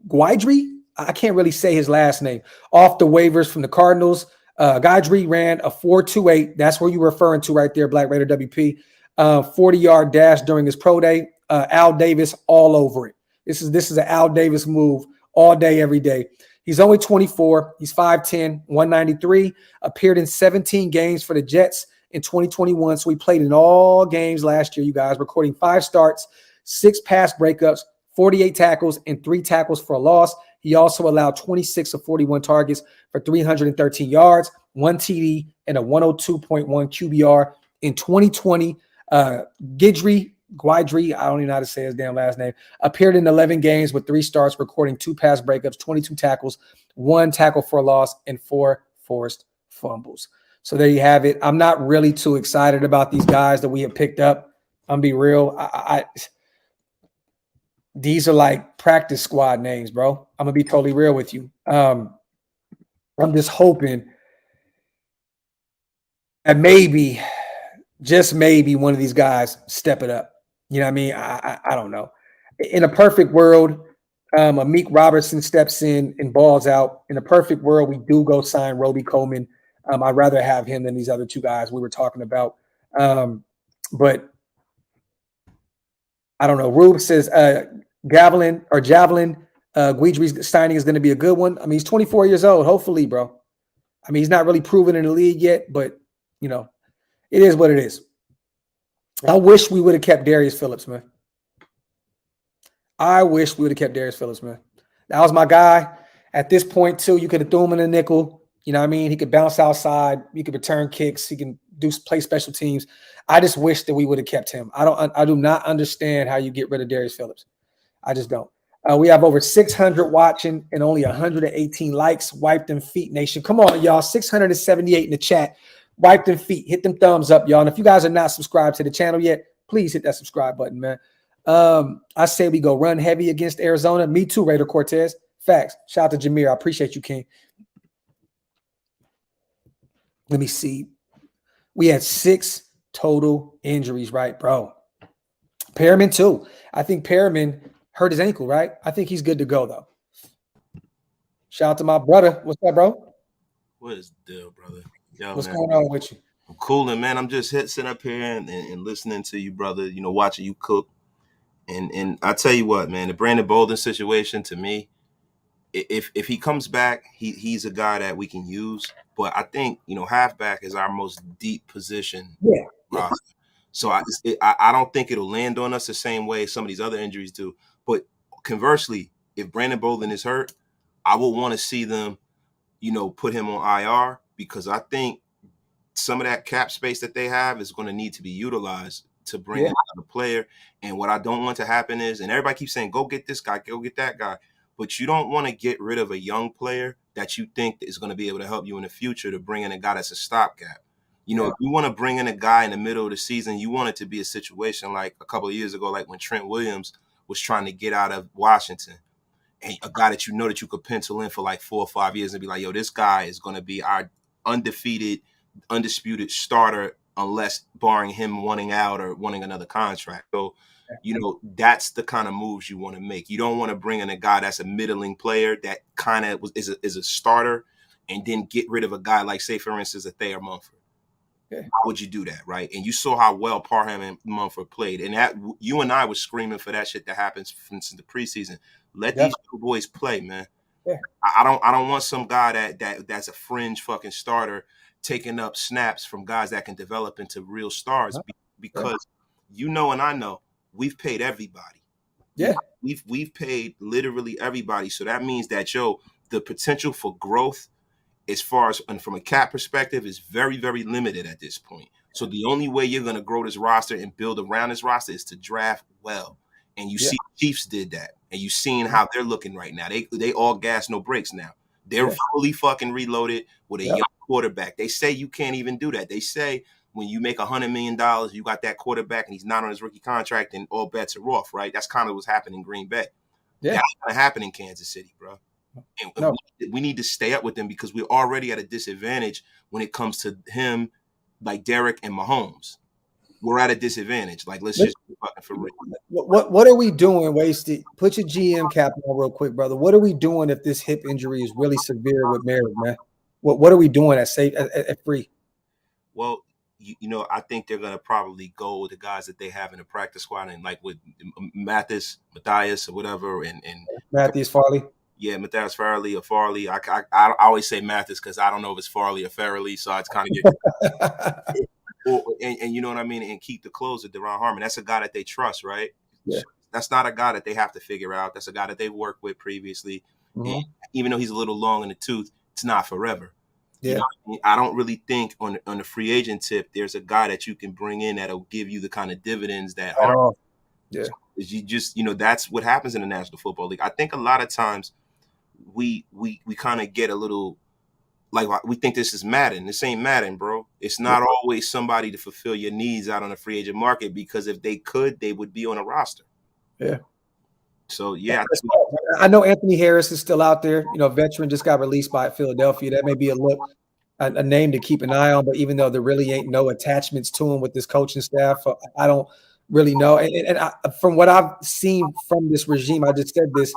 Guidry? I can't really say his last name. Off the waivers from the Cardinals. Guidry ran a 4.28. That's where you're referring to right there, Black Raider WP. 40-yard dash during his pro day. Al Davis all over it. This is an Al Davis move all day, every day. He's only 24. He's 5'10", 193. Appeared in 17 games for the Jets in 2021. So he played in all games last year, you guys, recording 5 starts, 6 pass breakups, 48 tackles, and 3 tackles for a loss. He also allowed 26 of 41 targets for 313 yards, 1 TD, and a 102.1 QBR in 2020. Guidry, I don't even know how to say his damn last name, appeared in 11 games with 3 starts, recording 2 pass breakups, 22 tackles, 1 tackle for a loss, and 4 forced fumbles. So there you have it. I'm not really too excited about these guys that we have picked up. I'm gonna be real. These are like practice squad names, bro. I'm gonna be totally real with you. I'm just hoping that maybe, just maybe, one of these guys step it up. You know what I mean? I don't know. In a perfect world, Amik Robertson steps in and balls out. In a perfect world, we do go sign Roby-Coleman. I'd rather have him than these other 2 guys we were talking about. But I don't know. Rube says Javelin Guidry's signing is going to be a good one. I mean, he's 24 years old. Hopefully, bro. I mean, he's not really proven in the league yet, but, you know, it is what it is. I wish we would have kept Darius Phillips, man. I wish we would have kept Darius Phillips, man. That was my guy. At this point, too, you could have threw him in a nickel. You know what I mean? He could bounce outside. He could return kicks. He can play special teams. I just wish that we would have kept him. I do not understand how you get rid of Darius Phillips. I just don't. We have over 600 watching and only 118 likes. Wipe them feet, nation. Come on, y'all. 678 in the chat. Wipe them feet. Hit them thumbs up, y'all. And if you guys are not subscribed to the channel yet, please hit that subscribe button, man. I say we go run heavy against Arizona. Me too, Raider Cortez. Facts. Shout out to Jameer. I appreciate you, King. Let me see. We had 6 total injuries, right, bro? Perriman, too. I think Perriman hurt his ankle, right? I think he's good to go, though. Shout out to my brother. What's up, bro? What is the deal, brother? Yo, What's man, going on with you? I'm cooling, man. I'm just sitting up here and listening to you, brother. Watching you cook. And I tell you what, man, the Brandon Bolden situation to me, if he comes back, he's a guy that we can use. But I think halfback is our most deep position. Yeah, yeah, So I don't think it'll land on us the same way some of these other injuries do. But conversely, if Brandon Bolden is hurt, I will want to see them, put him on IR because I think some of that cap space that they have is going to need to be utilized to bring in another player. And what I don't want to happen is, and everybody keeps saying, go get this guy, go get that guy. But you don't want to get rid of a young player that you think is going to be able to help you in the future to bring in a guy that's a stopgap. If you want to bring in a guy in the middle of the season, you want it to be a situation like a couple of years ago, like when Trent Williams was trying to get out of Washington. And a guy that that you could pencil in for like 4 or 5 years and be like, yo, this guy is going to be our undefeated, undisputed starter unless barring him wanting out or wanting another contract. So, that's the kind of moves you want to make. You don't want to bring in a guy that's a middling player that kind of is a starter and then get rid of a guy like, say, for instance, a Thayer Mumford. yeah. How would you do that, right? And you saw how well Parham and Mumford played. And that you and I was screaming for that shit that happens since the preseason. Let these two boys play, man. Yeah. I don't want some guy that's a fringe fucking starter taking up snaps from guys that can develop into real stars because and I know we've paid everybody. Yeah. We've paid literally everybody. So that means that the potential for growth as far as and from a cap perspective is very, very limited at this point. So the only way you're going to grow this roster and build around this roster is to draft well. And you see Chiefs did that. And you've seen how they're looking right now. They all gas, no breaks now. They're fully fucking reloaded with a young quarterback. They say you can't even do that. They say when you make $100 million, you got that quarterback and he's not on his rookie contract and all bets are off, right? That's kind of what's happening in Green Bay. Yeah. That's going to happen in Kansas City, bro. And we need to stay up with them because we're already at a disadvantage when it comes to him, like Derek and Mahomes. We're at a disadvantage. Like, let's just be fucking for real. What are we doing, Wasted? Put your GM cap on real quick, brother. What are we doing if this hip injury is really severe with Merrick, man? What are we doing at safe at free? Well, I think they're gonna probably go with the guys that they have in the practice squad, and like with Matthias or whatever, and Matthias Farley. Yeah, Matthias Farley or Farley. I always say Mathis because I don't know if it's Farley or Farley, so it's kind of and you know what I mean. And keep the closer, Deron Harmon. That's a guy that they trust, right? Yeah. That's not a guy that they have to figure out. That's a guy that they've worked with previously. Mm-hmm. And even though he's a little long in the tooth, it's not forever. Yeah. I don't really think on the free agent tip, there's a guy that you can bring in that'll give you the kind of dividends that Harmon. Yeah. You just that's what happens in the National Football League. I think a lot of times we kind of get a little like we think this is Madden. This ain't Madden, bro. It's not always somebody to fulfill your needs out on the free agent market because if they could, they would be on a roster. Yeah. So yeah, I know Anthony Harris is still out there. Veteran just got released by Philadelphia. That may be a name to keep an eye on. But even though there really ain't no attachments to him with this coaching staff, I don't really know. And from what I've seen from this regime, I just said this.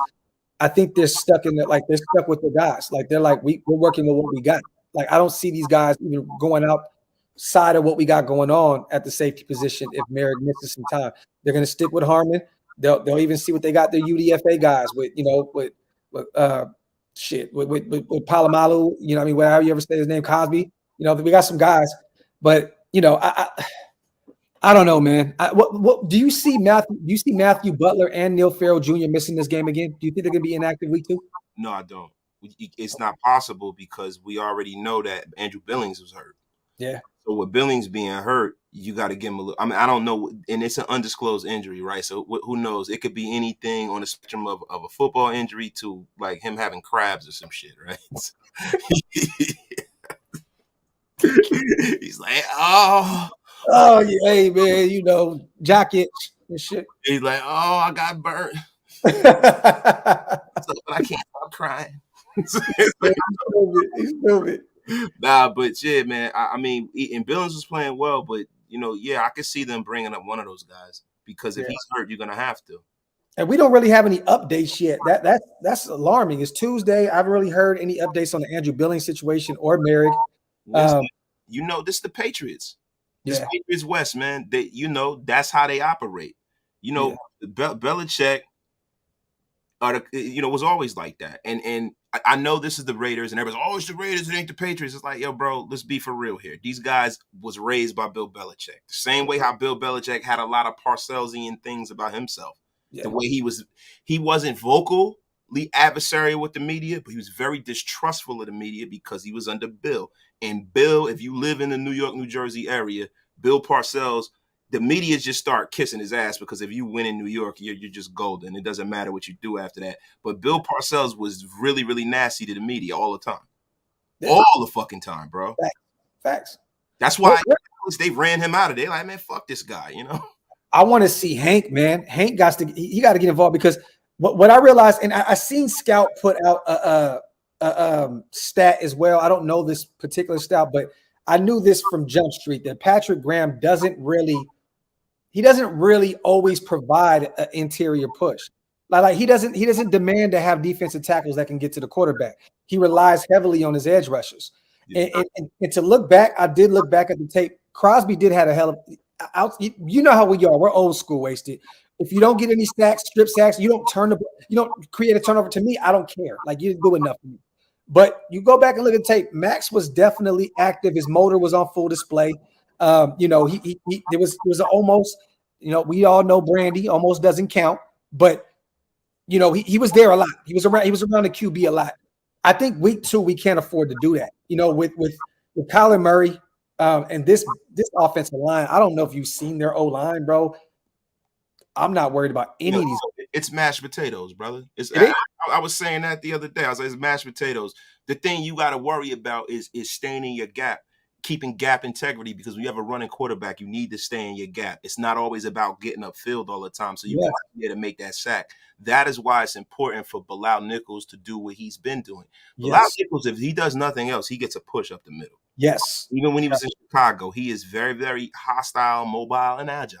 I think they're stuck in they're stuck with the guys. Like they're like, we're working with what we got. Like I don't see these guys even going outside of what we got going on at the safety position. If Merrick misses some time, they're going to stick with Harmon. They'll even see what they got their UDFA guys with with Palomalu. I mean, whatever you ever say his name, Cosby. We got some guys, but I don't know, man. What do you see Matthew? Do you see Matthew Butler and Neil Farrell Jr. missing this game again? Do you think they're gonna be inactive week 2? No, I don't. It's not possible because we already know that Andrew Billings was hurt. Yeah. So with Billings being hurt, you got to give him a little. I mean, I don't know, and it's an undisclosed injury, right? So who knows? It could be anything on the spectrum of a football injury to like him having crabs or some shit, right? He's like, oh yeah, hey man, jacket and shit. He's like, oh, I got burnt, but I can't stop crying. He's stupid. Nah, but yeah, man. I mean, and Billings was playing well, but I could see them bringing up one of those guys because if he's hurt, you're gonna have to. And we don't really have any updates yet. That's alarming. It's Tuesday. I haven't really heard any updates on the Andrew Billings situation or Merrick. Listen, this is the Patriots. This Yeah. Patriots West, man. That's how they operate. Belichick was always like that. And I know this is the Raiders, and everybody's, oh, it's the Raiders, it ain't the Patriots. It's like, yo, bro, let's be for real here. These guys was raised by Bill Belichick. The same way how Bill Belichick had a lot of Parcellsian things about himself. Yeah. The way he wasn't vocally adversarial with the media, but he was very distrustful of the media because he was under Bill. And Bill, if you live in the New York, New Jersey area, Bill Parcells, the media just start kissing his ass because if you win in New York, you're just golden. It doesn't matter what you do after that. But Bill Parcells was really, really nasty to the media all the time. Yeah. All the fucking time, bro. Facts. That's why they ran him out of there. Like, man, fuck this guy, I want to see Hank, man. Hank got to get involved because what I realized, and I seen Scout put out a stat as well. I don't know this particular stat, but I knew this from Jump Street that Patrick Graham doesn't really always provide an interior push. Like he doesn't demand to have defensive tackles that can get to the quarterback. He relies heavily on his edge rushers. Yeah. And to look back, I did look back at the tape. Crosby did have a hell of you know how we are. We're old school wasted. If you don't get any strip sacks, you don't create a turnover. To me, I don't care. Like, you didn't do enough for me. But you go back and look at the tape. Max was definitely active. His motor was on full display. There was almost, we all know Brandy almost doesn't count, but he was there a lot. He was around the QB a lot. I think week 2 we can't afford to do that. With Kyler Murray and this offensive line. I don't know if you've seen their O-line, bro. I'm not worried about any of these. It's mashed potatoes, brother. I was saying that the other day. I was like, it's mashed potatoes. The thing you got to worry about is staying in your gap, keeping gap integrity, because when you have a running quarterback, you need to stay in your gap. It's not always about getting upfield all the time. So you got to be able to make that sack. That is why it's important for Bilal Nichols to do what he's been doing. Bilal Nichols, if he does nothing else, he gets a push up the middle. Yes. Even when he was in Chicago, he is very, very hostile, mobile, and agile.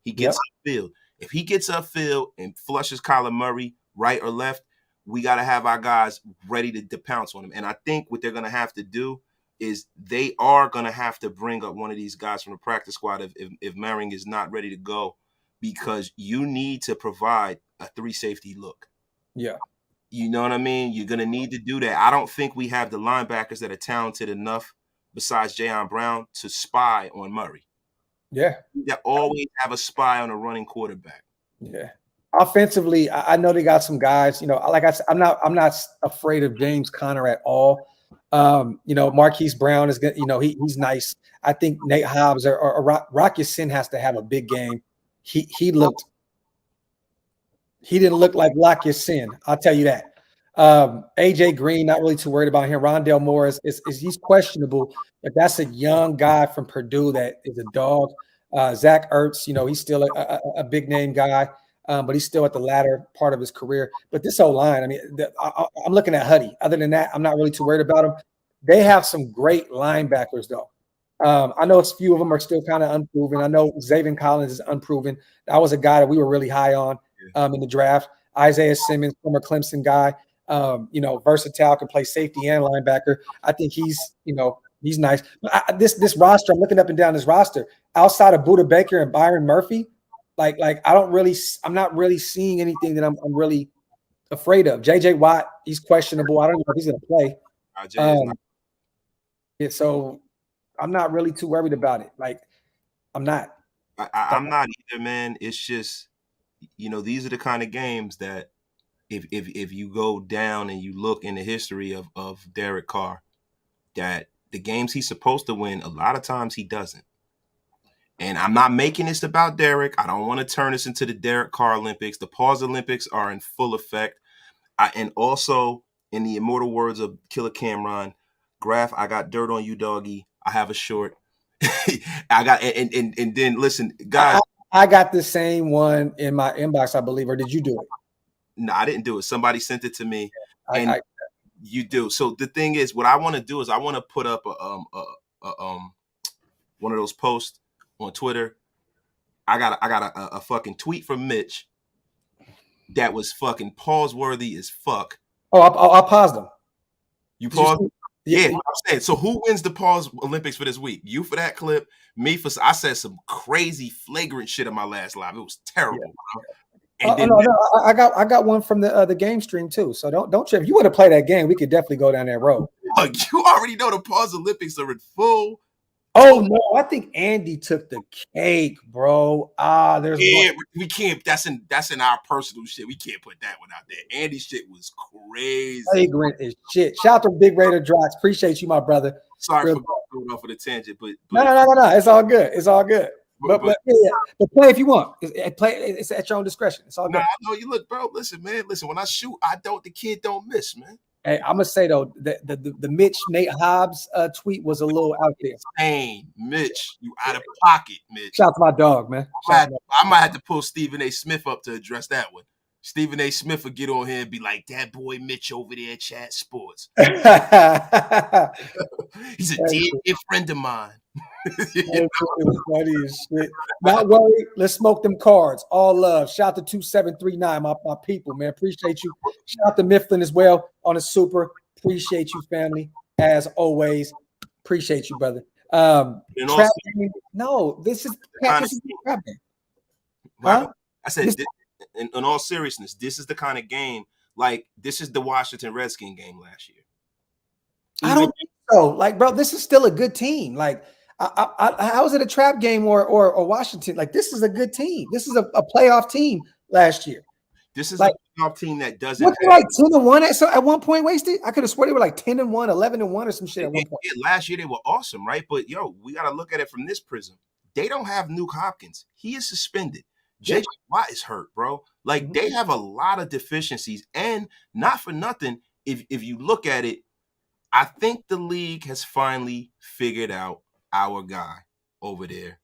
He gets upfield. If he gets upfield and flushes Kyler Murray right or left, we got to have our guys ready to pounce on him. And I think what they're going to have to do is they are going to have to bring up one of these guys from the practice squad if Maring is not ready to go, because you need to provide a 3 safety look. Yeah. You know what I mean? You're going to need to do that. I don't think we have the linebackers that are talented enough besides Jayon Brown to spy on Murray. Yeah. They always have a spy on a running quarterback. Yeah. Offensively, I know they got some guys, like I said, I'm not afraid of James Conner at all. Marquise Brown is good. He's nice. I think Nate Hobbs or Rocky Sin has to have a big game. He didn't look like Rocky Sin. I'll tell you that. AJ Green, not really too worried about him. Rondale Moore is he's questionable, but that's a young guy from Purdue that is a dog. Zach Ertz, he's still a big name guy, but he's still at the latter part of his career. But this O-line, I mean, I'm looking at Huddy. Other than that, I'm not really too worried about him. They have some great linebackers, though. I know a few of them are still kind of unproven. I know Zaven Collins is unproven. That was a guy that we were really high on in the draft. Isaiah Simmons, former Clemson guy, versatile, can play safety and linebacker. I think he's nice. But this roster, I'm looking up and down this roster. Outside of Budda Baker and Byron Murphy, I'm not really seeing anything that I'm really afraid of. JJ Watt, he's questionable. I don't know if he's going to play. So I'm not really too worried about it. I'm not. I'm not either, man. It's just, these are the kind of games that if you go down and you look in the history of Derek Carr, that the games he's supposed to win, a lot of times he doesn't. And I'm not making this about Derek. I don't want to turn this into the Derek Carr Olympics. The Pause Olympics are in full effect. And also, in the immortal words of Killer Cameron, Graphk, I got dirt on you, doggy. I have a short. I got and then listen, guys. I got the same one in my inbox, I believe, or did you do it? No, I didn't do it. Somebody sent it to me, and you do. So the thing is, what I want to do is I want to put up one of those posts on Twitter. I got a fucking tweet from Mitch that was fucking pause worthy as fuck. Oh, I'll pause them. You pause? Yeah, Yeah. I'm saying. So who wins the pause Olympics for this week? You for that clip, me for I said some crazy flagrant shit in my last live. It was terrible. Yeah. And no, I got one from the game stream too. So don't trip. If you want to play that game, we could definitely go down that road. Look, you already know the pause Olympics are in full. Oh no, I think Andy took the cake, bro. There's one. We can't. That's in our personal shit. We can't put that one out there. Andy's shit was crazy. Flagrant as shit. Shout out to Big Raider Drox. Appreciate you, my brother. Sorry for going off of the tangent, but no. It's all good. It's all good. But play if you want. It's at your own discretion. It's all good. Nah, I know you look, bro. Listen, man. Listen, when I shoot, the kid don't miss, man. Hey, I'm gonna say though, the Mitch Nate Hobbs tweet was a little out there. Insane, Mitch, you out of pocket, Mitch. Shout out to my dog, man. I might have to pull Stephen A. Smith up to address that one. Stephen A. Smith will get on here and be like, "That boy Mitch over there chat sports." He's a dear friend of mine. It was funny as shit. Not worried. Let's smoke them cards. All love. Shout out to 2739, my people, man. Appreciate you. Shout out to Mifflin as well on the super. Appreciate you, family. As always. Appreciate you, brother. Trap game. No, this is trap game. Huh? I said, in all seriousness, this is the kind of game, like, this is the Washington Redskin game last year. I don't think so. Like, bro, this is still a good team. Like, how is it a trap game or Washington? Like, this is a good team. This is a playoff team last year. This is like a playoff team that doesn't. What's like 10-1 at one point, Wasted? I could have sworn they were like 10-1, 11-1 or some shit at one point. Last year they were awesome, right? But we got to look at it from this prism. They don't have Nuke Hopkins. He is suspended. J.J. Watt is hurt, bro. Like, they have a lot of deficiencies. And not for nothing, if you look at it, I think the league has finally figured out our guy over there,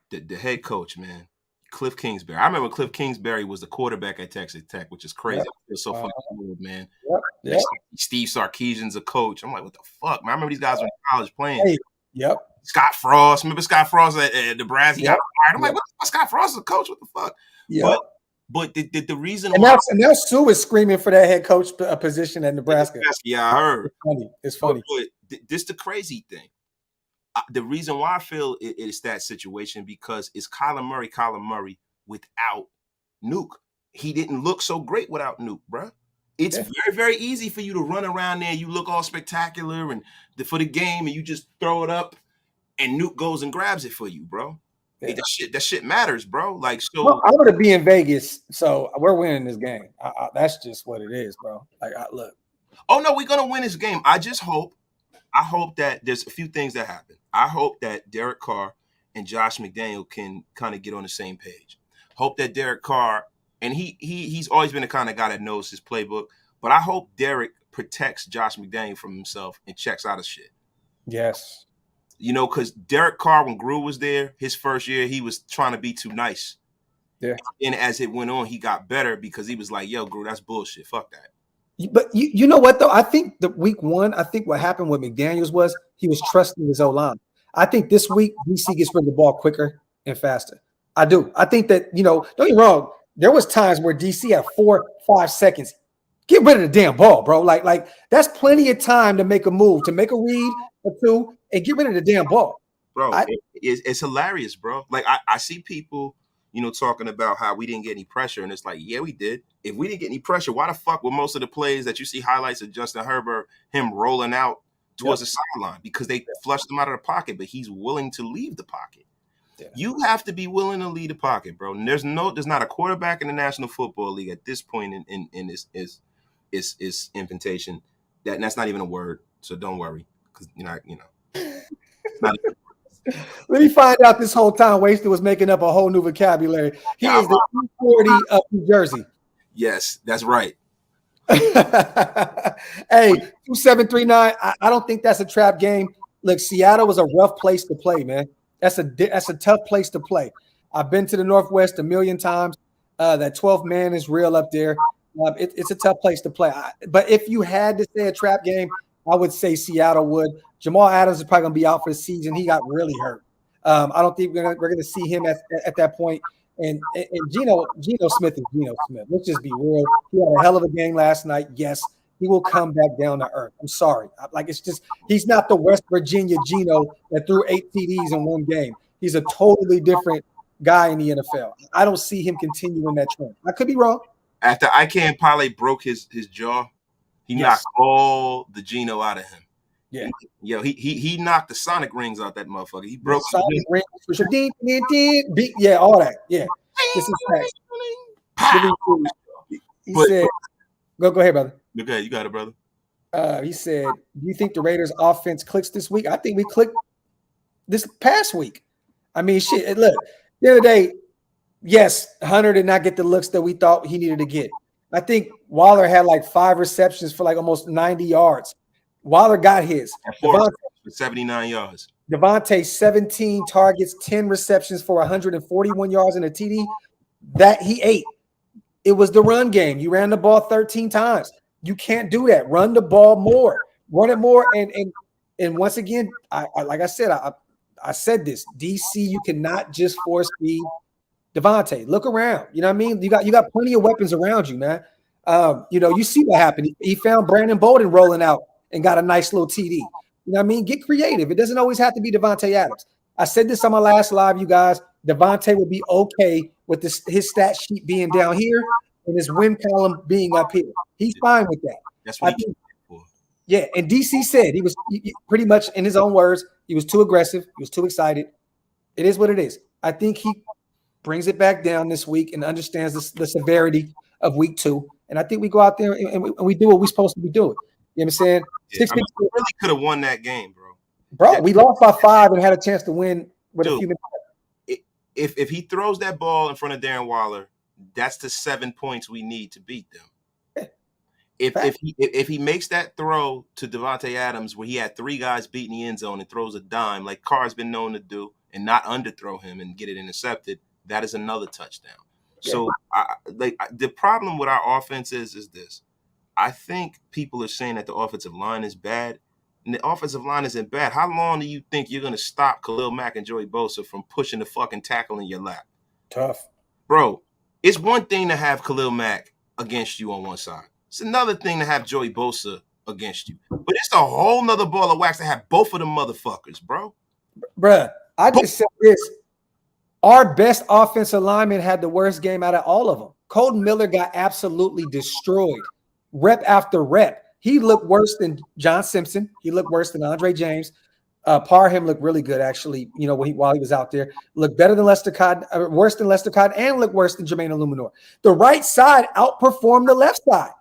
the head coach, man, Cliff Kingsbury. I remember Cliff Kingsbury was the quarterback at Texas Tech, which is crazy. It's so fucking old, man. Steve Sarkisian's a coach. I'm like, what the fuck, man? I remember these guys were in college playing. Scott Frost. Remember Scott Frost at Nebraska? He got fired. I'm like, what the fuck? Scott Frost is a coach? What the fuck? But the reason why now Sue is screaming for that head coach position at Nebraska. Yeah, I heard. It's funny. But this the crazy thing. The reason why I feel it's that situation because it's Kyler Murray without Nuke. He didn't look so great without Nuke, bro. It's very, very easy for you to run around there. You look all spectacular and for the game, and you just throw it up, and Nuke goes and grabs it for you, bro. Yeah. That shit matters, bro. Like, so well, I'm gonna be in Vegas, so we're winning this game. That's just what it is, bro. Like, look. Oh no, we're gonna win this game. I hope that there's a few things that happen. I hope that Derek Carr and Josh McDaniel can kind of get on the same page. Hope that Derek Carr, and he's always been the kind of guy that knows his playbook, but I hope Derek protects Josh McDaniel from himself and checks out of shit. Yes. You know, because Derek Carr, when Grew was there, his first year, he was trying to be too nice. Yeah. And as it went on, he got better because he was like, yo, Grew, that's bullshit. Fuck that. But you know what, though? I think the week one, I think what happened with McDaniels was he was trusting his O-line. I think this week, DC gets rid of the ball quicker and faster. I do. I think that, don't get me wrong, there was times where DC had 4-5 seconds. Get rid of the damn ball, bro. Like that's plenty of time to make a move, to make a read or two, and get rid of the damn ball. Bro, it's hilarious, bro. Like, I see people, talking about how we didn't get any pressure, and it's like, yeah, we did. If we didn't get any pressure, why the fuck were most of the plays that you see highlights of Justin Herbert, him rolling out towards the sideline? Because they flushed him out of the pocket, but he's willing to leave the pocket. Yeah. You have to be willing to leave the pocket, bro. And there's not a quarterback in the National Football League at this point in this invitation that's not even a word. So don't worry, because it's not even Let me find out this whole time Wasted was making up a whole new vocabulary. He is the E40 of New Jersey. Yes, that's right. Hey, 2739. I don't think that's a trap game. Look, Seattle was a rough place to play, man. That's a tough place to play. I've been to the Northwest a million times. That 12th man is real up there. It's a tough place to play. But if you had to say a trap game, I would say Seattle would. Jamal Adams is probably going to be out for the season. He got really hurt. I don't think we're going to see him at that point. And Geno Smith is Geno Smith. Let's just be real. He had a hell of a game last night. Yes, he will come back down to earth. I'm sorry. Like, it's just, he's not the West Virginia Geno that threw 8 TDs in one game. He's a totally different guy in the NFL. I don't see him continuing that trend. I could be wrong. After Ike Parlay broke his jaw, he knocked all the Geno out of him. Yeah. He knocked the sonic rings out that motherfucker. He broke the sonic rings for sure. Yeah, all that. Yeah. This is that. He said, go ahead, brother. Okay, you got it, brother. He said, do you think the Raiders offense clicks this week? I think we clicked this past week. I mean, shit, look, the other day, yes, Hunter did not get the looks that we thought he needed to get. I think Waller had like 5 receptions for like almost 90 yards. Waller got his. For 79 yards. Devontae, 17 targets, 10 receptions for 141 yards and a TD. That he ate. It was the run game. You ran the ball 13 times. You can't do that. Run the ball more. Run it more. And once again, I like I said, I said this. DC, you cannot just force feed Devontae. Look around. You know what I mean? You got plenty of weapons around you, man. You see what happened. He found Brandon Bolden rolling out and got a nice little TD. You know what I mean? Get creative. It doesn't always have to be Devontae Adams. I said this on my last live, you guys. Devontae will be okay with his stat sheet being down here and his win column being up here. He's fine with that. That's what he's for. Yeah, and DC said he was pretty much, in his own words, he was too aggressive. He was too excited. It is what it is. I think he brings it back down this week and understands the severity of week 2. And I think we go out there and we do what we're supposed to be doing. You know what I'm saying? Yeah, we really could have won that game, bro. Bro, we lost by 5 and had a chance to win with a few minutes. If he throws that ball in front of Darren Waller, that's the 7 points we need to beat them. Yeah. If he makes that throw to Devontae Adams where he had 3 guys beating the end zone and throws a dime like Carr's been known to do and not underthrow him and get it intercepted, that is another touchdown. Yeah. So the problem with our offense is this. I think people are saying that the offensive line is bad, and the offensive line isn't bad. How long do you think you're going to stop Khalil Mack and Joey Bosa from pushing the fucking tackle in your lap? Tough. Bro, it's one thing to have Khalil Mack against you on one side. It's another thing to have Joey Bosa against you. But it's a whole nother ball of wax to have both of them motherfuckers, bro. Bruh, I just said this. Our best offensive lineman had the worst game out of all of them. Colton Miller got absolutely destroyed. Rep after rep. He looked worse than John Simpson. He looked worse than Andre James. Parham looked really good, actually, while he was out there. Looked better than Lester Cotton, worse than Lester Cotton, and looked worse than Jermaine Illuminor. The right side outperformed the left side.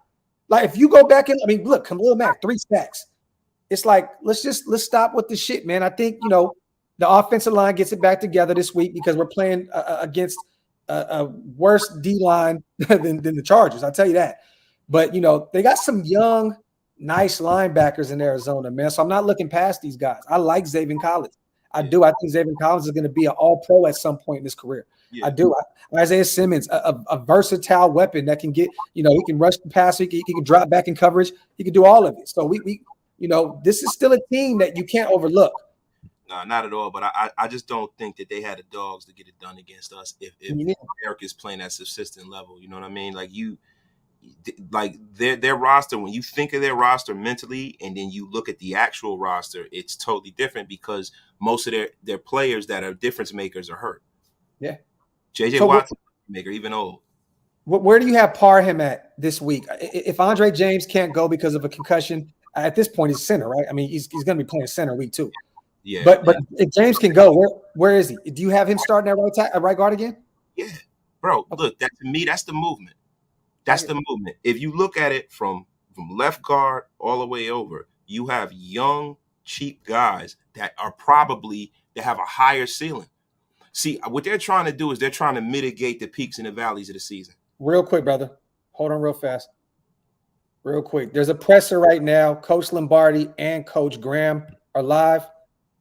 Like, if you go back and, look, Khalil Mack, 3 sacks. It's like, let's stop with the shit, man. I think, the offensive line gets it back together this week because we're playing against a worse D-line than the Chargers. I'll tell you that. But, they got some young, nice linebackers in Arizona, man. So I'm not looking past these guys. I like Xavier Collins. I do. I think Xavier Collins is going to be an all-pro at some point in his career. Yeah. I do. Isaiah Simmons, a versatile weapon that can get, he can rush the passer. He can drop back in coverage. He can do all of it. So we this is still a team that you can't overlook. No, not at all. But I just don't think that they had the dogs to get it done against us if Eric is playing at subsistent level. You know what I mean? Like their roster, when you think of their roster mentally and then you look at the actual roster, it's totally different because most of their players that are difference makers are hurt. Yeah. JJ Watt's maker, even old. Where do you have Parham at this week? If Andre James can't go because of a concussion, at this point he's center, right? He's going to be playing center week 2. Yeah. But if James can go, where is he? Do you have him starting at right guard again? Yeah. Bro, look, to me, that's the movement. That's the movement. If you look at it from left guard all the way over, you have young, cheap guys that have a higher ceiling. See, what they're trying to do is they're trying to mitigate the peaks and the valleys of the season. Real quick, brother. Hold on real fast. Real quick. There's a presser right now. Coach Lombardi and Coach Graham are live.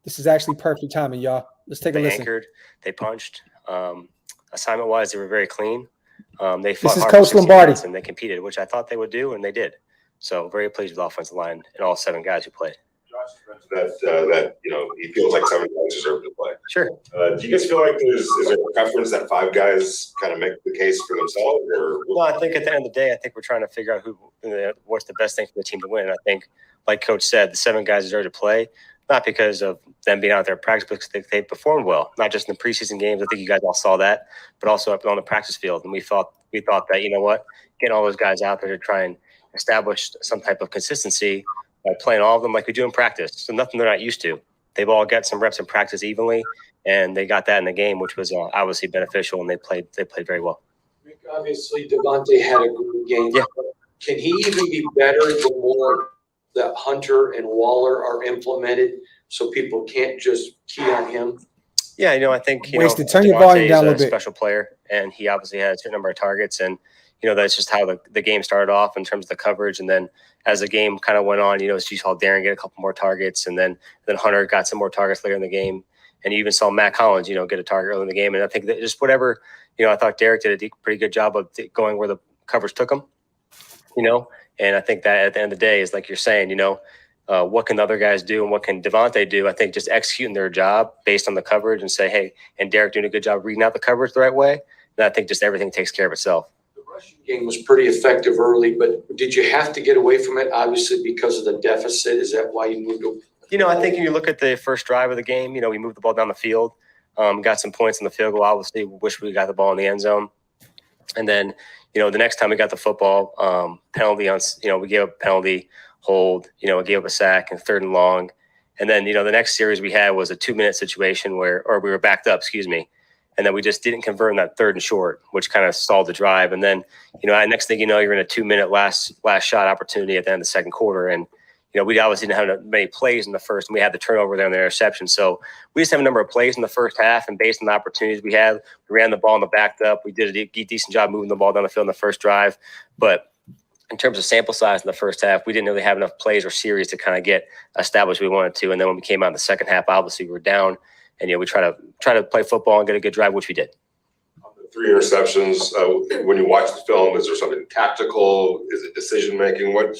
This is actually perfect timing, y'all. Let's take a listen. They anchored. They punched. Assignment-wise, they were very clean. They This fought is hard Coach Lombardi. And they competed, which I thought they would do, and they did. So very pleased with the offensive line and all 7 guys who played. that he feels like 7 guys deserve to play. Sure. Do you guys feel like is there a preference that 5 guys kind of make the case for themselves, or? Well, I think at the end of the day, I think we're trying to figure out what's the best thing for the team to win. And I think, like Coach said, the 7 guys deserve to play, not because of them being out there practice, because they performed well, not just in the preseason games. I think you guys all saw that, but also up on the practice field. And we thought that, you know what, getting all those guys out there to try and establish some type of consistency by playing all of them like we do in practice. So nothing they're not used to. They've all got some reps in practice evenly, and they got that in the game, which was obviously beneficial, and they played very well. Obviously, Devontae had a good game. Yeah. Can he even be better the more that Hunter and Waller are implemented, so people can't just key on him? Yeah, I think turn your volume down a little bit. Special player, and he obviously had a certain number of targets, and that's just how the game started off in terms of the coverage. And then as the game kind of went on, you saw Darren get a couple more targets, and then Hunter got some more targets later in the game. And you even saw Matt Collins, get a target early in the game. And I think that just whatever, I thought Derek did a pretty good job of going where the coverage took him, And I think that at the end of the day is like you're saying, what can the other guys do and what can Devontae do? I think just executing their job based on the coverage and say, hey, and Derek doing a good job reading out the coverage the right way. And I think just everything takes care of itself. Game was pretty effective early, but did you have to get away from it, obviously, because of the deficit? Is that why you moved over? I think if you look at the first drive of the game, we moved the ball down the field, got some points in the field goal. Obviously, wish we got the ball in the end zone. And then, the next time we got the football, penalty on, we gave up a penalty, hold, we gave up a sack and 3rd and long. And then, the next series we had was a 2-minute situation or we were backed up, and then we just didn't convert in that 3rd and short, which kind of stalled the drive. And then, next thing you're in a 2-minute last shot opportunity at the end of the second quarter. And, we obviously didn't have many plays in the first, and we had the turnover there and the interception. So we just have a number of plays in the first half, and based on the opportunities we had, we ran the ball in the backed up. We did a decent job moving the ball down the field in the first drive. But in terms of sample size in the first half, we didn't really have enough plays or series to kind of get established we wanted to. And then when we came out in the second half, obviously we were down. And, we try to play football and get a good drive, which we did. 3 interceptions. When you watch the film, is there something tactical? Is it decision-making? What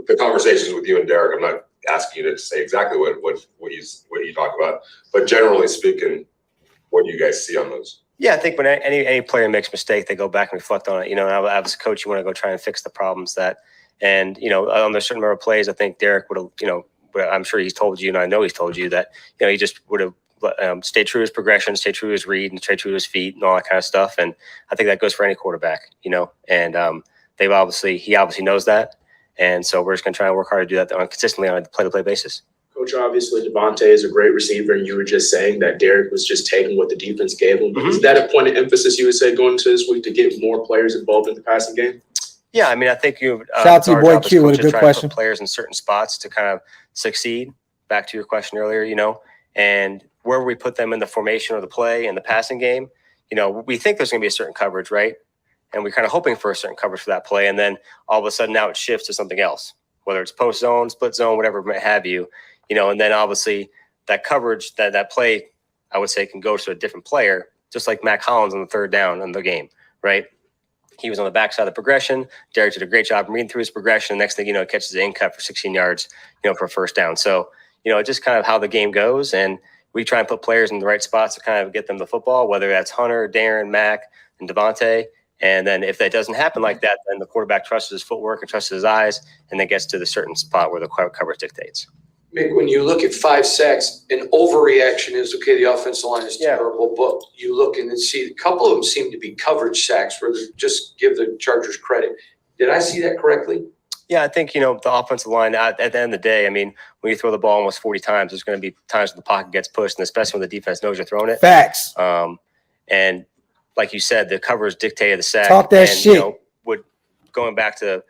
the conversations with you and Derek, I'm not asking you to say exactly what you talk about, but generally speaking, what do you guys see on those? Yeah, I think when any player makes a mistake, they go back and reflect on it. And as a coach, you want to go try and fix the problems on the certain number of plays, I think Derek would have, I'm sure he's told you, and I know he's told you that, he just would have stayed true to his progression, stayed true to his read, and stayed true to his feet and all that kind of stuff. And I think that goes for any quarterback, and he obviously knows that. And so we're just going to try and work hard to do that consistently on a play-to-play basis. Coach, obviously Devontae is a great receiver, and you were just saying that Derek was just taking what the defense gave him. Mm-hmm. Is that a point of emphasis you would say going into this week to get more players involved in the passing game? Yeah, I think you shout out to your boy Q with a good question. Players in certain spots to kind of succeed. Back to your question earlier, and where we put them in the formation or the play and the passing game, we think there's going to be a certain coverage, right? And we're kind of hoping for a certain coverage for that play, and then all of a sudden now it shifts to something else, whether it's post zone, split zone, whatever it may have you, and then obviously that coverage, that play, I would say, can go to a different player, just like Matt Collins on the 3rd down in the game, right? He was on the backside of the progression. Derek did a great job reading through his progression. Next thing you know, it catches the in cut for 16 yards, for a 1st down. So, just kind of how the game goes. And we try and put players in the right spots to kind of get them the football, whether that's Hunter, Darren, Mac, and Devontae. And then if that doesn't happen like that, then the quarterback trusts his footwork and trusts his eyes, and then gets to the certain spot where the coverage dictates. Mick, when you look at 5 sacks, an overreaction is, okay, the offensive line is terrible, but you look and see a couple of them seem to be coverage sacks where they just give the Chargers credit. Did I see that correctly? Yeah, I think, the offensive line, at the end of the day, when you throw the ball almost 40 times, there's going to be times when the pocket gets pushed, and especially when the defense knows you're throwing it. Facts. And like you said, the coverage dictated the sack. Talk that shit. Going back to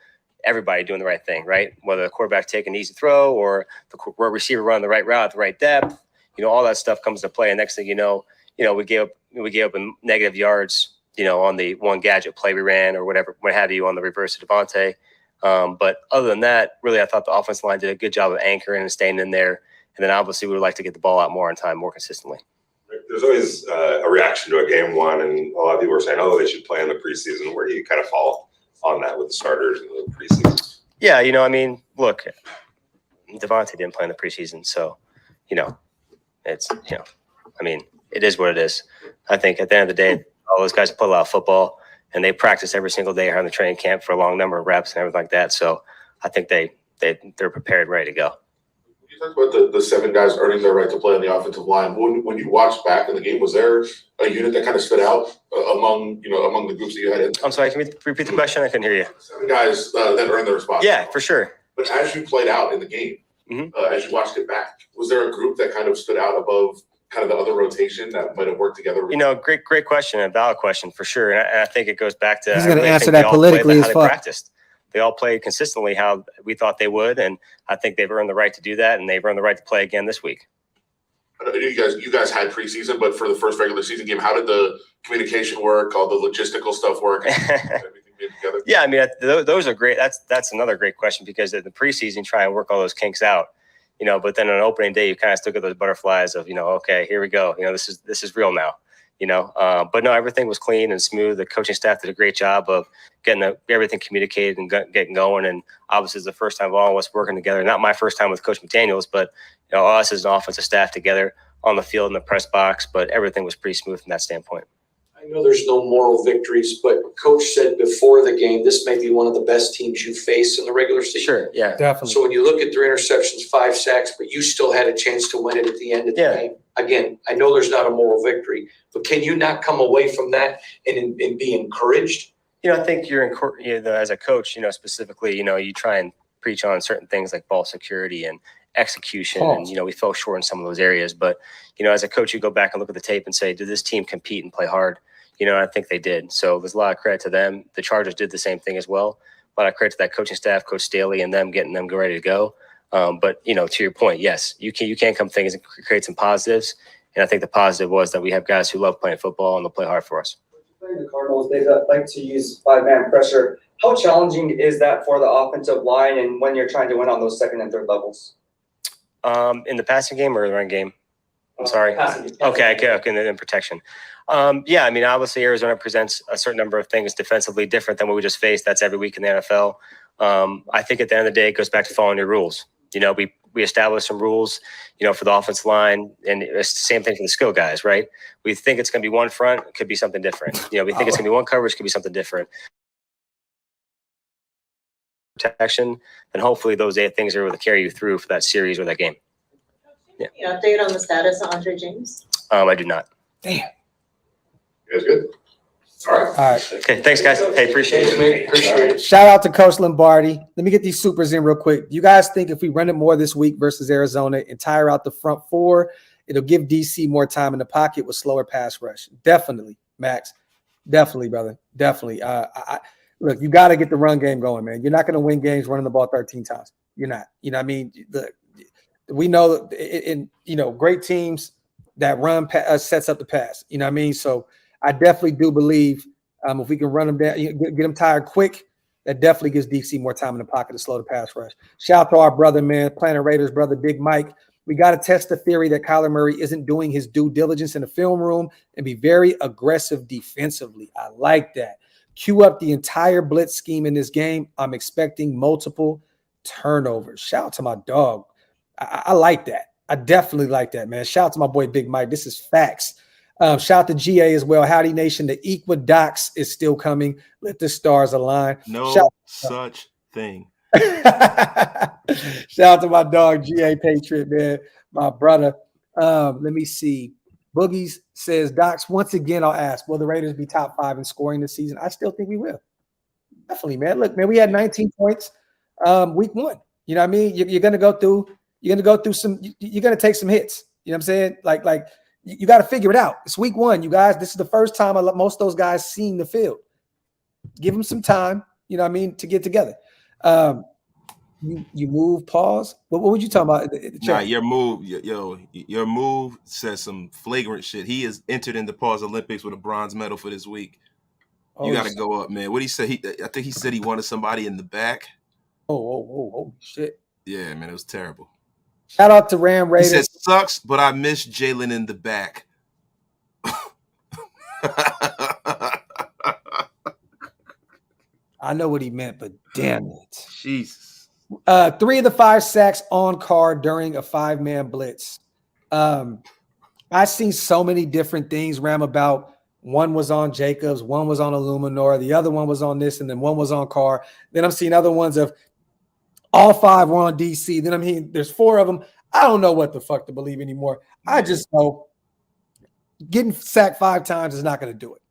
everybody doing the right thing, right? Whether the quarterback taking an easy throw or the receiver running the right route at the right depth, all that stuff comes to play. And next thing we gave up negative yards, on the one gadget play we ran or whatever, what have you, on the reverse of Devontae. But other than that, really, I thought the offensive line did a good job of anchoring and staying in there. And then obviously we would like to get the ball out more on time, more consistently. There's always a reaction to a game one, and a lot of people are saying, they should play in the preseason. Where do you kind of fall on that with the starters in the preseason? Yeah, look, Devontae didn't play in the preseason, so it's I mean, it is what it is. I think at the end of the day, all those guys play a lot of football, and they practice every single day around the training camp for a long number of reps and everything like that. So I think they're prepared, ready to go. You talked about the 7 guys earning their right to play on the offensive line. When you watched back in the game, was there a unit that kind of stood out among the groups that you had in? I'm sorry, can we repeat the question? I couldn't hear you. 7 guys that earned their spot. Yeah, for sure. But as you played out in the game, as you watched it back, was there a group that kind of stood out above kind of the other rotation that might have worked together? Great question, a valid question for sure. And I think it goes back to he's going to answer that politically as fuck. Practiced. They all played consistently how we thought they would, and I think they've earned the right to do that, and they've earned the right to play again this week. You guys had preseason, but for the first regular season game, how did the communication work? All the logistical stuff work? Everything being together? Yeah, I mean, those are great. That's another great question, because in the preseason, you try and work all those kinks out, but then on opening day, you kind of still get those butterflies of, okay, here we go. This is real now. But no, everything was clean and smooth. The coaching staff did a great job of getting everything communicated and getting going. And obviously, it's the first time all of us working together. Not my first time with Coach McDaniels, but us as an offensive staff together on the field in the press box. But everything was pretty smooth from that standpoint. I know there's no moral victories, but Coach said before the game, this may be one of the best teams you face in the regular season. Sure, yeah. Definitely. So when you look at 3 interceptions, 5 sacks, but you still had a chance to win it at the end of the game. Again, I know there's not a moral victory, but can you not come away from that and be encouraged? I think as a coach, specifically, you try and preach on certain things like ball security and execution. And, we fell short in some of those areas. But, as a coach, you go back and look at the tape and say, did this team compete and play hard? I think they did. So there's a lot of credit to them. The Chargers did the same thing as well. A lot of credit to that coaching staff, Coach Staley, and them getting them ready to go. But, to your point, yes, you can come things and create some positives. And I think the positive was that we have guys who love playing football and they'll play hard for us. Playing the Cardinals, they like to use 5-man pressure. How challenging is that for the offensive line and when you're trying to win on those second and third levels? In the passing game or the run game? I'm sorry. Passing. Okay, in protection. Yeah, I mean, obviously Arizona presents a certain number of things defensively different than what we just faced. That's every week in the NFL. I think at the end of the day, it goes back to following your rules. We established some rules, for the offensive line, and it's the same thing for the skill guys, right? We think it's going to be one front, it could be something different. We think it's going to be one coverage, could be something different. Protection, and hopefully those 8 things are able to carry you through for that series or that game. Yeah. Any update on the status of Andre James? I do not. Damn. You guys good? All right. Okay, thanks, guys. Hey, appreciate it. Shout out to Coach Lombardi. Let me get these supers in real quick. You guys think if we run it more this week versus Arizona and tire out the front 4, it'll give DC more time in the pocket with slower pass rush? Definitely, Max. Definitely, brother. Definitely. Look, you got to get the run game going, man. You're not going to win games running the ball 13 times. You're not. I mean, we know in great teams that run sets up the pass. You know what I mean? So I definitely do believe if we can run them down, get them tired quick, that definitely gives DC more time in the pocket to slow the pass rush. Shout out to our brother, man, Planet Raiders brother, Big Mike. We got to test the theory that Kyler Murray isn't doing his due diligence in the film room and be very aggressive defensively. I like that. Cue up the entire blitz scheme in this game. I'm expecting multiple turnovers. Shout out to my dog. I like that. I definitely like that, man. Shout out to my boy, Big Mike. This is facts. Shout out to GA as well. Howdy Nation. The Equinox is still coming. Let the stars align. No such thing. Shout out to my dog, GA Patriot, man. My brother. Let me see. Boogies says, Docs, once again, I'll ask, will the Raiders be top 5 in scoring this season? I still think we will. Definitely, man. Look, man, we had 19 points week 1. You know what I mean? You're going to go through some, you're going to take some hits. You know what I'm saying? Like you got to figure it out. It's week 1, you guys. This is the first time most of those guys seen the field. Give them some time, you know what I mean, to get together. You move, pause. What were you talking about? Nah, your move, your move says some flagrant shit. He is entered in the Pause Olympics with a bronze medal for this week. You got to go up, man. What did he say? I think he said he wanted somebody in the back. Oh, shit. Yeah, man, it was terrible. Shout out to Ram Raiders. He said, sucks, but I miss Jalen in the back. I know what he meant, but damn it. Jesus. 3 of the 5 sacks on card during a 5-man blitz. I've seen so many different things ram about. One was on Jacobs, one was on Illuminor, the other one was on this, and then one was on Carr. Then I'm seeing other ones of all 5 were on DC. Then I'm hearing there's 4 of them. I don't know what the fuck to believe anymore. I just know getting sacked 5 times is not going to do it.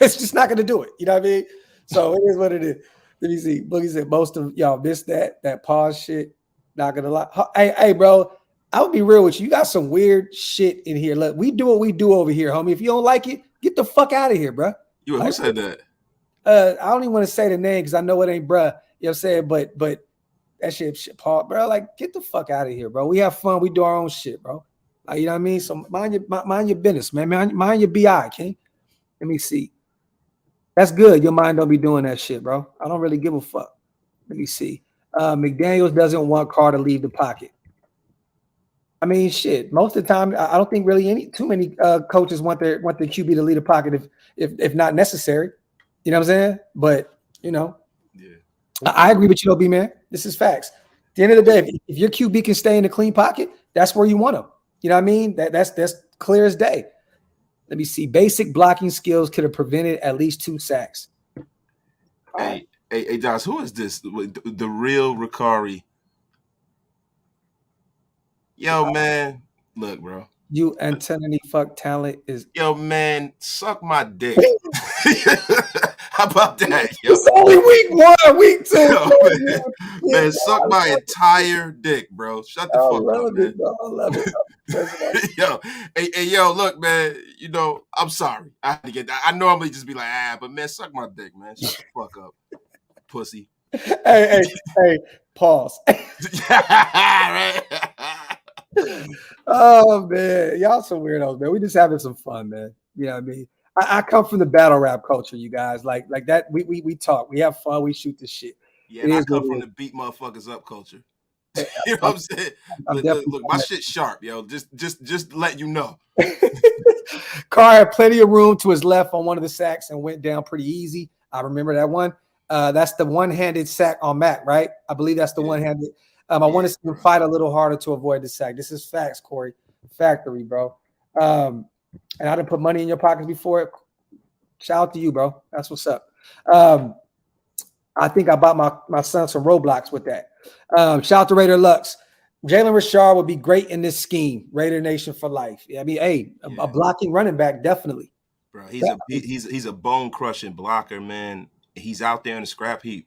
It's just not going to do it. You know what I mean? So it is what it is. Let me see. Boogie said most of y'all missed that pause shit. Not gonna lie. Hey, bro. I would be real with you. You got some weird shit in here. Look, we do what we do over here, homie. If you don't like it, get the fuck out of here, bro. Who said that? I don't even want to say the name because I know it ain't bruh. You know what I'm saying? But that shit, Paul, bro. Like, get the fuck out of here, bro. We have fun. We do our own shit, bro. Like, you know what I mean? So mind your business, man. Mind your BI, King. Let me see. That's good. Your mind don't be doing that shit, bro. I don't really give a fuck. Let me see. McDaniels doesn't want Carr to leave the pocket. I mean, shit. Most of the time, I don't think really too many coaches want their QB to lead the pocket if not necessary. You know what I'm saying? But yeah, I agree with you, OB, man. This is facts. At the end of the day, if your QB can stay in a clean pocket, that's where you want him. You know what I mean? That's clear as day. Let me see. Basic blocking skills could have prevented at least 2 sacks. Hey, Josh, who is this? The real Ricari. Yo, man. Look, bro. You antenna fuck talent is. Yo, man, suck my dick. How about that? Yo? It's only week 1, week 2. Yo, man, suck my entire dick, bro. Shut the fuck up, man. I love it. Yo, yo, look, man. You know, I'm sorry. I had to get that. I normally just be like, but man, suck my dick, man. Shut the fuck up, pussy. Hey, pause. Right? Oh man, y'all some weirdos, man. We just having some fun, man. You know what I mean? I come from the battle rap culture, you guys. Like that. We talk. We have fun. We shoot this shit. Yeah, and I come from the beat motherfuckers up culture. You know what I'm saying? Look, my shit's sharp, yo. Just let you know. Carr had plenty of room to his left on one of the sacks and went down pretty easy. I remember that one. That's the one-handed sack on Matt, right? I believe that's the one-handed. I want to see him fight a little harder to avoid the sack. This is facts, Corey. Factory, bro. And I didn't put money in your pockets before. Shout out to you, bro. That's what's up. I think I bought my son some Roblox with that. Shout out to Raider Lux. Jalen Richard would be great in this scheme. Raider Nation for life. I mean, a blocking running back, definitely. Bro, he's a bone-crushing blocker, man. He's out there in the scrap heap.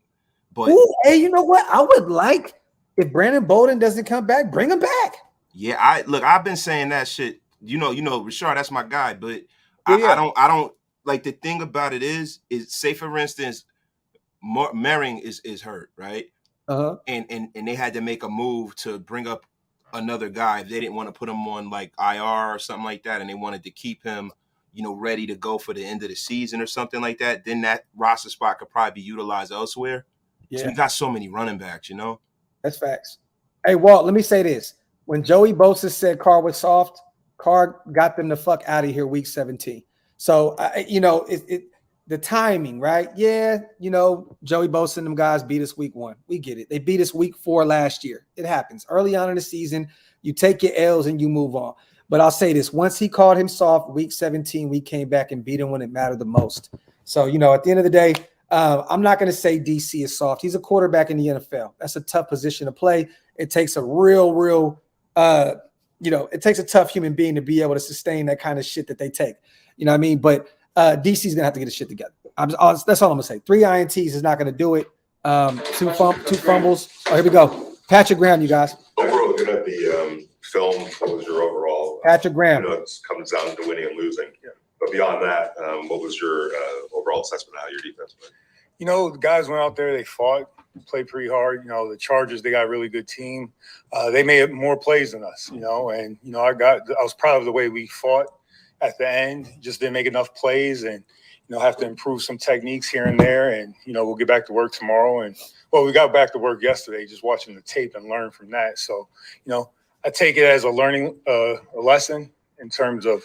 But hey, you know what? I would like if Brandon Bolden doesn't come back, bring him back. Yeah, I've been saying that shit. You know, Richard, that's my guy. But I don't like the thing about it is say for instance, Merring is hurt, right? And they had to make a move to bring up another guy. They didn't want to put him on like IR or something like that, and they wanted to keep him, ready to go for the end of the season or something like that. Then that roster spot could probably be utilized elsewhere. Yeah. So we got so many running backs, That's facts. Hey, Walt, let me say this. When Joey Bosa said Carr was soft, Carr got them the fuck out of here week 17. So, the timing, right? Yeah, Joey Bosa and them guys beat us week 1. We get it. They beat us week 4 last year. It happens. Early on in the season, you take your L's and you move on. But I'll say this. Once he called him soft, week 17, we came back and beat him when it mattered the most. So, at the end of the day, I'm not going to say DC is soft. He's a quarterback in the NFL. That's a tough position to play. It takes a real, it takes a tough human being to be able to sustain that kind of shit that they take. You know what I mean? But DC's going to have to get his shit together. That's all I'm going to say. 3 INTs is not going to do it. 2 fumbles. Oh, here we go. Patrick Graham, you guys. Overall, looking at the film, what was your overall? Patrick Graham. It comes down to winning and losing. Yeah. But beyond that, what was your overall assessment of how your defense went? The guys went out there, they fought, played pretty hard. The Chargers, they got a really good team. They made more plays than us, and I was proud of the way we fought at the end. Just didn't make enough plays and, have to improve some techniques here and there. And, we'll get back to work tomorrow. And, we got back to work yesterday, just watching the tape and learn from that. So, I take it as a learning a lesson in terms of,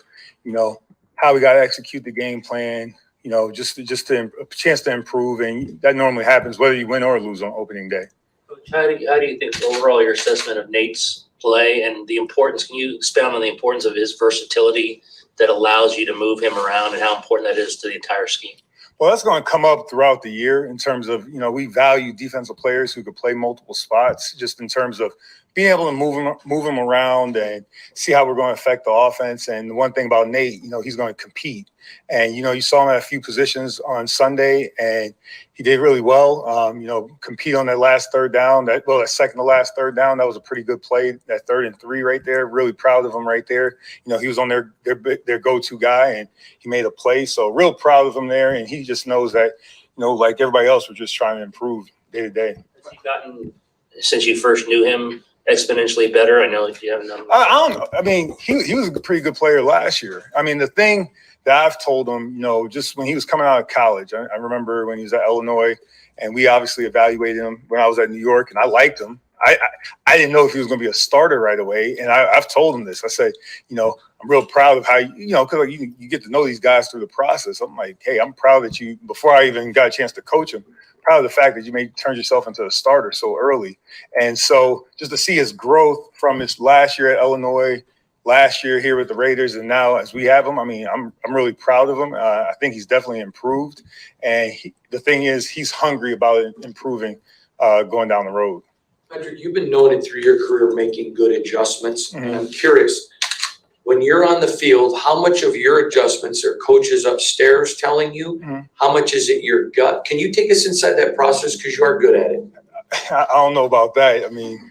how we got to execute the game plan, just to a chance to improve. And that normally happens whether you win or lose on opening day. How do you think overall your assessment of Nate's play and the importance? Can you expound on the importance of his versatility that allows you to move him around and how important that is to the entire scheme? Well, that's going to come up throughout the year in terms of, we value defensive players who could play multiple spots, just in terms of being able to move him around and see how we're going to affect the offense. And the one thing about Nate, he's going to compete. And, you saw him at a few positions on Sunday, and he did really well. Compete on that last third down, that second to last third down. That was a pretty good play, that 3rd and 3 right there. Really proud of him right there. He was on their go-to guy, and he made a play. So real proud of him there. And he just knows that, like everybody else, we're just trying to improve day to day. Has he gotten, since you first knew him, exponentially better? I know if you haven't done. I don't know. I mean, he was a pretty good player last year. I mean, the thing that I've told him, just when he was coming out of college, I remember when he was at Illinois, and we obviously evaluated him when I was at New York, and I liked him. I didn't know if he was going to be a starter right away, and I've told him this. I said, I'm real proud of how because you get to know these guys through the process. I'm like, hey, I'm proud that you, before I even got a chance to coach him, proud of the fact that you turned yourself into a starter so early. And so just to see his growth from his last year at Illinois, last year here with the Raiders, and now as we have him, I mean, I'm really proud of him. I think he's definitely improved. And the thing is, he's hungry about improving going down the road. Patrick, you've been known it through your career making good adjustments. Mm-hmm. And I'm curious, when you're on the field, how much of your adjustments are coaches upstairs telling you? Mm-hmm. How much is it your gut? Can you take us inside that process, because you are good at it? I don't know about that. I mean,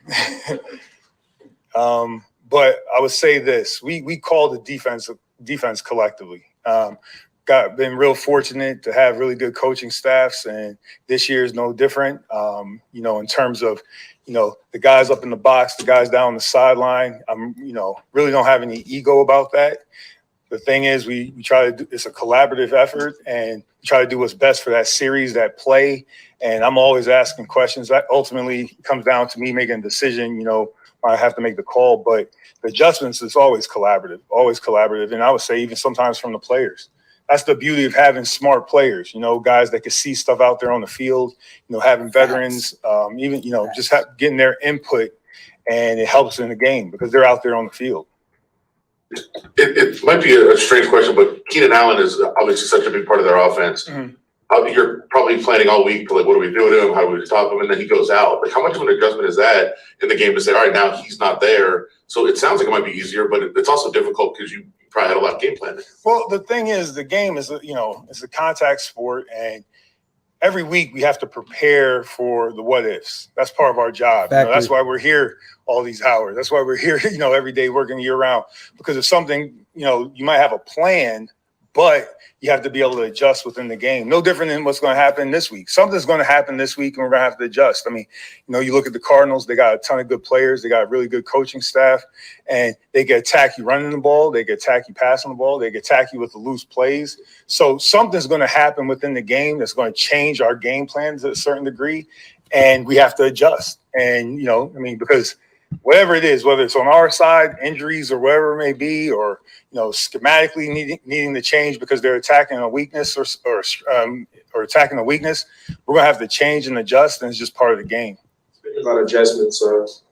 but I would say this: we call the defense collectively. Been real fortunate to have really good coaching staffs, and this year is no different. In terms of the guys up in the box, the guys down on the sideline. Really don't have any ego about that. The thing is, we try to do, it's a collaborative effort, and we try to do what's best for that series, that play. And I'm always asking questions. That ultimately comes down to me making a decision. I have to make the call, but the adjustments is always collaborative. And I would say even sometimes from the players. That's the beauty of having smart players, guys that can see stuff out there on the field, having veterans, getting their input, and it helps in the game because they're out there on the field. It might be a strange question, but Keenan Allen is obviously such a big part of their offense. Mm-hmm. You're probably planning all week to, like, what do we do to him? How do we stop him? And then he goes out. Like, how much of an adjustment is that in the game to say, all right, now he's not there? So it sounds like it might be easier, but it's also difficult because you probably had a lot of game planning. Well, the thing is, the game is, it's a contact sport, and every week we have to prepare for the what ifs. That's part of our job. That's why we're here all these hours. That's why we're here, every day working year round. Because if something, you might have a plan, but you have to be able to adjust within the game. No different than what's going to happen this week. Something's going to happen this week, and we're going to have to adjust. I mean, you look at the Cardinals, they got a ton of good players. They got a really good coaching staff, and they can attack you running the ball. They can attack you passing the ball. They can attack you with the loose plays. So something's going to happen within the game that's going to change our game plans to a certain degree, and we have to adjust. And, because whatever it is, whether it's on our side, injuries or whatever it may be, or schematically needing to change because they're attacking a weakness or attacking a weakness, we're gonna have to change and adjust, and it's just part of the game. Speaking about adjustments,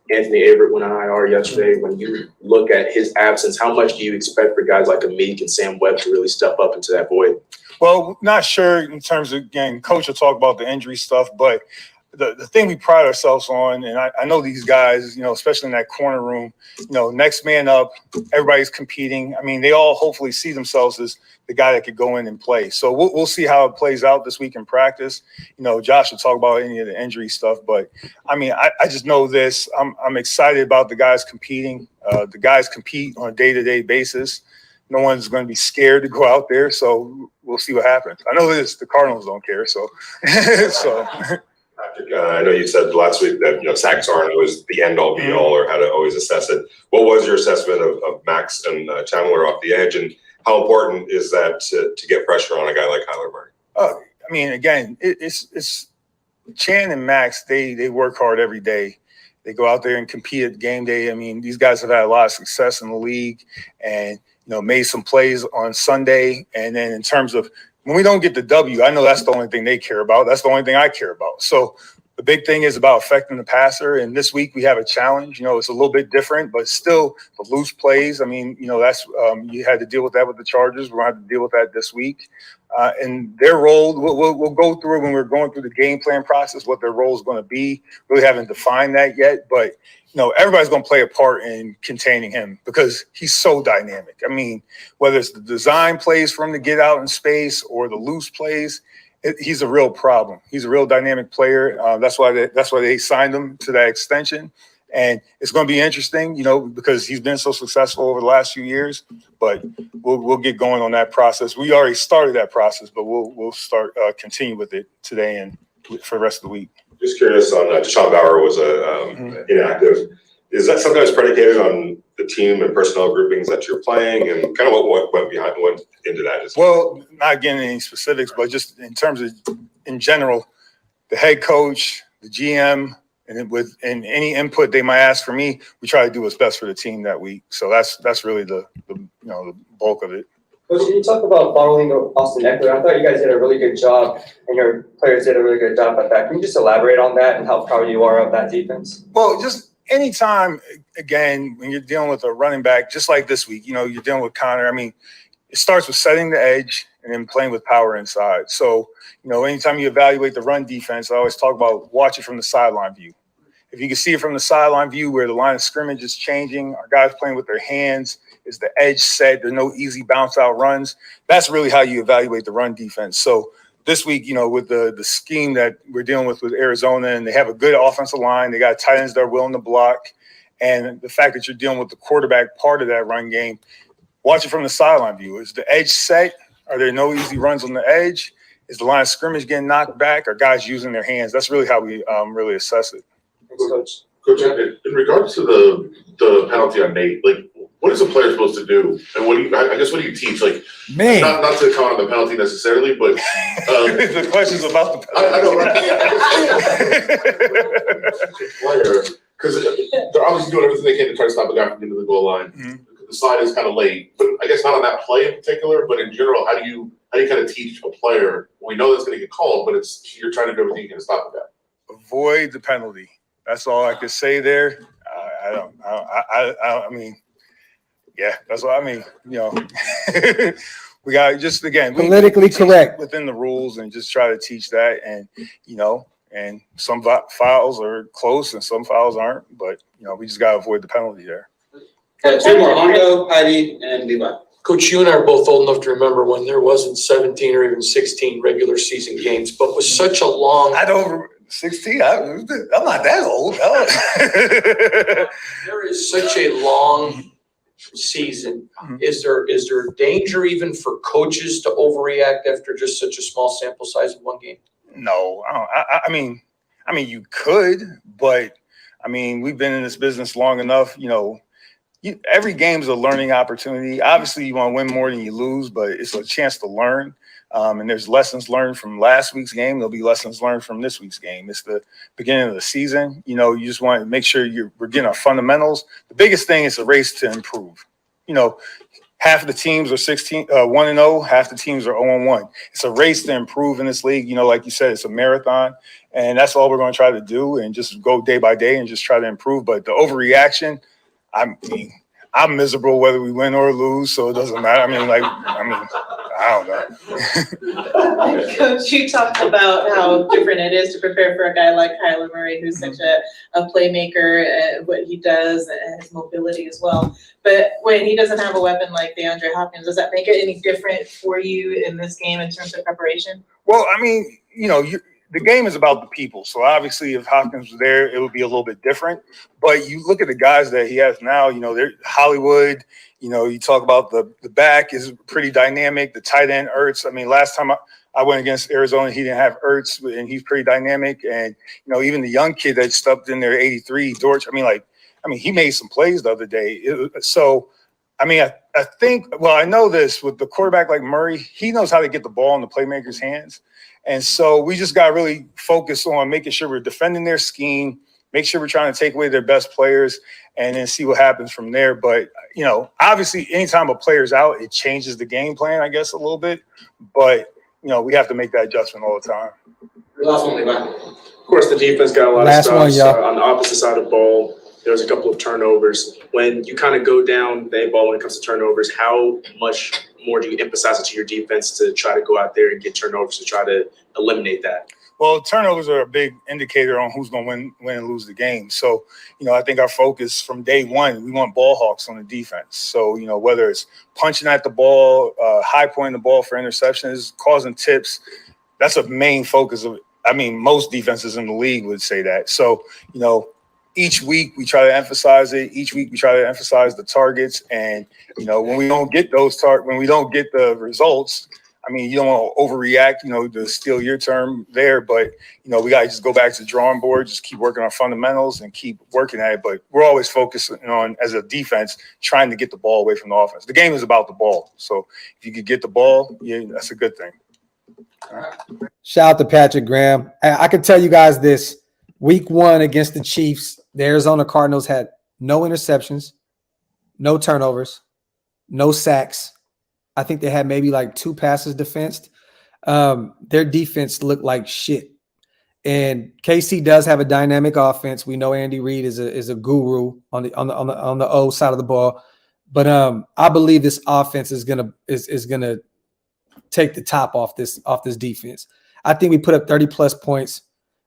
Anthony Averett went on IR yesterday. When you look at his absence, how much do you expect for guys like Amik and Sam Webb to really step up into that void? Well, not sure in terms of, again, coach will talk about the injury stuff, but the thing we pride ourselves on, and I know these guys, especially in that corner room, next man up, everybody's competing. I mean, they all hopefully see themselves as the guy that could go in and play. So we'll see how it plays out this week in practice. Josh will talk about any of the injury stuff, but I mean, I just know this. I'm excited about the guys competing. The guys compete on a day-to-day basis. No one's going to be scared to go out there, so we'll see what happens. I know this, the Cardinals don't care, so. I know you said last week that sacks aren't always the end all be all or how to always assess it. What was your assessment of Max and Chandler off the edge, and how important is that to get pressure on a guy like Kyler Murray? I mean, again, it's Chan and Max. They work hard every day. They go out there and compete at game day. I mean, these guys have had a lot of success in the league, and made some plays on Sunday. And then in terms of when we don't get the W, I know that's the only thing they care about. That's the only thing I care about. So the big thing is about affecting the passer. And this week we have a challenge. It's a little bit different, but still the loose plays. I mean, that's you had to deal with that with the Chargers. We're going to have to deal with that this week. And their role, we'll go through it when we're going through the game plan process, what their role is going to be. Really haven't defined that yet, but everybody's going to play a part in containing him because he's so dynamic. I mean, whether it's the design plays for him to get out in space or the loose plays, he's a real problem. He's a real dynamic player. That's why they signed him to that extension. And it's going to be interesting, because he's been so successful over the last few years. But we'll get going on that process. We already started that process, but we'll start continue with it today and for the rest of the week. Just curious on Deshaun Bauer was inactive. Is that sometimes predicated on the team and personnel groupings that you're playing, and kind of what went into that? Well, not getting any specifics, but just in terms of in general, the head coach, the GM. And any input they might ask for me, we try to do what's best for the team that week. So that's really the bulk of it. Coach, can you talk about following Austin Eckler? I thought you guys did a really good job, and your players did a really good job at that. Can you just elaborate on that and how proud you are of that defense? Well, just anytime, again, when you're dealing with a running back, just like this week, you're dealing with Connor. I mean, it starts with setting the edge and then playing with power inside. So, anytime you evaluate the run defense, I always talk about watch it from the sideline view. If you can see it from the sideline view where the line of scrimmage is changing, our guys playing with their hands, is the edge set, there's no easy bounce out runs. That's really how you evaluate the run defense. So this week, with the scheme that we're dealing with Arizona, and they have a good offensive line, they got tight ends that are willing to block, and the fact that you're dealing with the quarterback part of that run game, watch it from the sideline view. Is the edge set? Are there no easy runs on the edge? Is the line of scrimmage getting knocked back? Are guys using their hands? That's really how we really assess it. Coach, in regards to the penalty on Nate, what is a player supposed to do? And what do you teach? Man, not to comment on the penalty necessarily, but the question's about the penalty. I know, right? Because they're obviously doing everything they can to try to stop a guy from getting to the goal line. Mm-hmm. The side is kind of late, but I guess not on that play in particular. But in general, how do you kind of teach a player? We know that's going to get called, but you're trying to do everything you can to stop that. Avoid the penalty. That's all I could say there. I mean, yeah, that's what I mean. We got just again politically correct within the rules, and just try to teach that. And and some fouls are close and some fouls aren't, but we just got to avoid the penalty there. Two more, Hondo, Heidi, and Levi. Coach, you and I are both old enough to remember when there wasn't 17 or even 16 regular season games, but with such a long. I don't remember 16. I'm not that old. There is such a long season. Mm-hmm. Is there danger even for coaches to overreact after just such a small sample size of one game? No, I mean, you could, but I mean, we've been in this business long enough. Every game's a learning opportunity. Obviously, you want to win more than you lose, but it's a chance to learn. And there's lessons learned from last week's game. There'll be lessons learned from this week's game. It's the beginning of the season. You just want to make sure we're getting our fundamentals. The biggest thing is a race to improve. Half of the teams are 1-0. Half the teams are 0-1. It's a race to improve in this league. Like you said, it's a marathon, and that's all we're going to try to do, and just go day by day and just try to improve. But the overreaction, I'm miserable whether we win or lose, so it doesn't matter. I don't know. Coach, you talked about how different it is to prepare for a guy like Kyler Murray, who's such a playmaker, what he does, and his mobility as well. But when he doesn't have a weapon like DeAndre Hopkins, does that make it any different for you in this game in terms of preparation? Well, the game is about the people. So obviously if Hopkins was there, it would be a little bit different. But you look at the guys that he has now, they're Hollywood. You talk about the back is pretty dynamic. The tight end, Ertz. Last time I went against Arizona, he didn't have Ertz, and he's pretty dynamic. And, even the young kid that stepped in there, 83, Dortch, he made some plays the other day. I think, I know this with the quarterback like Murray, he knows how to get the ball in the playmakers' hands. And so we just got to really focus on making sure we're defending their scheme, make sure we're trying to take away their best players, and then see what happens from there. But, obviously anytime a player's out, it changes the game plan, I guess, a little bit. But, we have to make that adjustment all the time. Last one, Levi. Of course, the defense got a lot Last of one, stops. y'all. On the opposite side of the ball, there was a couple of turnovers. When you kind of go down the ball when it comes to turnovers, how much more do you emphasize it to your defense to try to go out there and get turnovers to try to eliminate that? Well, turnovers are a big indicator on who's going to win and lose the game. So, I think our focus from day one, we want ball hawks on the defense. So, whether it's punching at the ball, high pointing the ball for interceptions, causing tips, that's a main focus of, most defenses in the league would say that. So, each week we try to emphasize it. Each week we try to emphasize the targets. And, when we don't get when we don't get the results, you don't want to overreact, to steal your term there, but, we got to just go back to the drawing board, just keep working on fundamentals and keep working at it. But we're always focusing on, as a defense, trying to get the ball away from the offense. The game is about the ball. So if you could get the ball, that's a good thing. Shout out to Patrick Graham. I can tell you guys this. Week 1 against the Chiefs, the Arizona Cardinals had no interceptions, no turnovers, no sacks. I think they had maybe like 2 passes defensed. Their defense looked like shit. And KC does have a dynamic offense. We know Andy Reid is a guru on the O side of the ball. But I believe this offense is gonna take the top off this defense. I think we put up 30+ points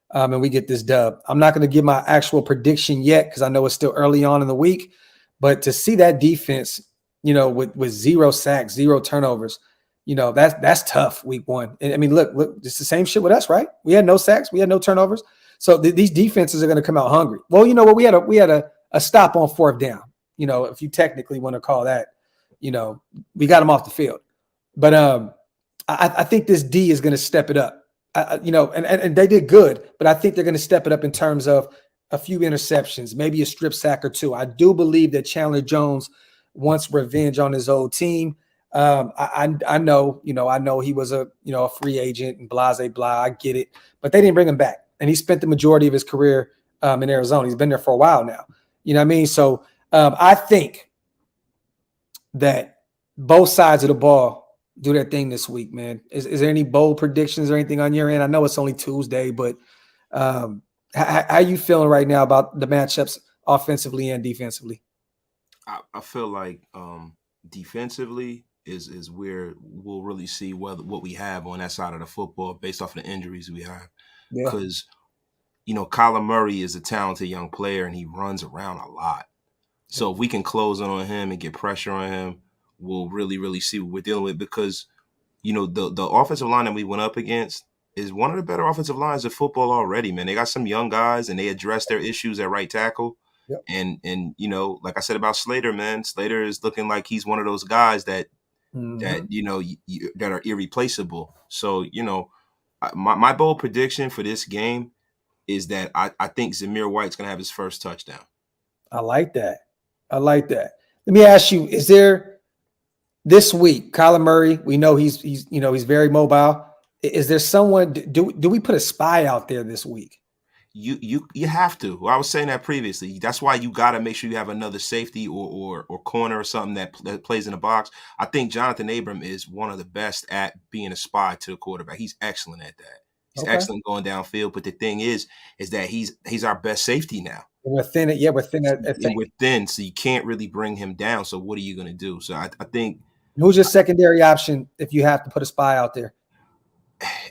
and we get this dub. I'm not going to give my actual prediction yet because I know it's still early on in the week. But to see that defense, with 0 sacks, 0 turnovers, that's tough week 1. And look, it's the same shit with us, right? We had no sacks, we had no turnovers. So these defenses are going to come out hungry. Well, you know what? We had a stop on 4th down. If you technically want to call that, we got them off the field. But I think this D is going to step it up. And they did good, but I think they're going to step it up in terms of a few interceptions, maybe a strip sack or 2. I do believe that Chandler Jones wants revenge on his old team. I know he was a free agent and blah. I get it, but they didn't bring him back, and he spent the majority of his career in Arizona. He's been there for a while now. You know what I mean? So I think that both sides of the ball do their thing this week, man. Is there any bold predictions or anything on your end? I know it's only Tuesday, but how are you feeling right now about the matchups offensively and defensively? I feel like defensively is where we'll really see what we have on that side of the football based off of the injuries we have. Because, Kyler Murray is a talented young player and he runs around a lot. So if we can close in on him and get pressure on him, we'll really, really see what we're dealing with because, the offensive line that we went up against is one of the better offensive lines of football already, man. They got some young guys and they address their issues at right tackle. Yep. And like I said about Slater, man, Slater is looking like he's one of those guys that that are irreplaceable. So, my bold prediction for this game is that I think Zamir White's going to have his first touchdown. I like that. Let me ask you, is there this week, Kyler Murray, we know he's very mobile. Is there someone, do we put a spy out there this week? You have to. Well, I was saying that previously. That's why you got to make sure you have another safety or corner or something that plays in the box. I think Jonathan Abram is one of the best at being a spy to the quarterback. He's excellent at that. He's excellent going downfield. But the thing is that he's our best safety now. We're thin. Yeah, we're thin. We're thin, so you can't really bring him down. So what are you going to do? So I think. Who's your secondary option if you have to put a spy out there?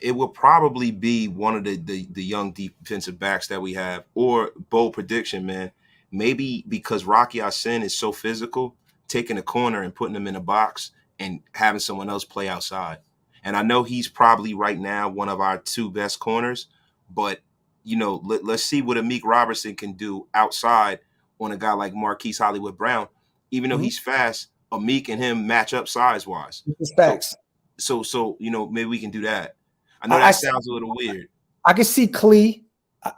It will probably be one of the young defensive backs that we have, or bold prediction, man. Maybe because Rocky Ya-Sin is so physical, taking a corner and putting him in a box and having someone else play outside. And I know he's probably right now one of our 2 best corners, but let's see what Amik Robertson can do outside on a guy like Marquise Hollywood Brown. Even though he's fast, Amik and him match up size-wise. Facts. So maybe we can do that. I know that sounds a little weird. I can see Klee.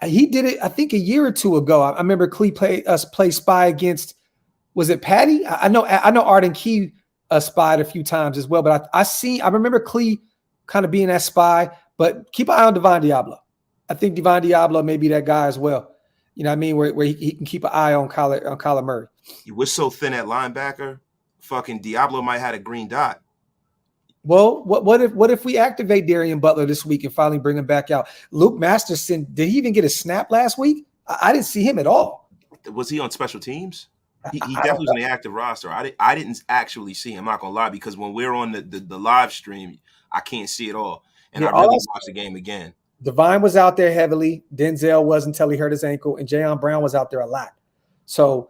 He did it, I think, a year or 2 ago. I remember Klee play spy against, was it Patty? I know Arden Key spied a few times as well, but I remember Klee kind of being that spy, but keep an eye on Devon Diablo. I think Devon Diablo may be that guy as well. You know what I mean? Where he can keep an eye on Kyler Murray. We're so thin at linebacker, fucking Diablo might have a green dot. Well, what if we activate Darian Butler this week and finally bring him back out? Luke Masterson, did he even get a snap last week? I didn't see him at all. Was he on special teams? He I definitely don't was on the active roster. I didn't actually see him. I'm not gonna lie, because when we're on the live stream, I can't see it all, and Yeah, I all really I saw- watched the game again. Divine was out there heavily. Denzel was until he hurt his ankle, and Jayon Brown was out there a lot. So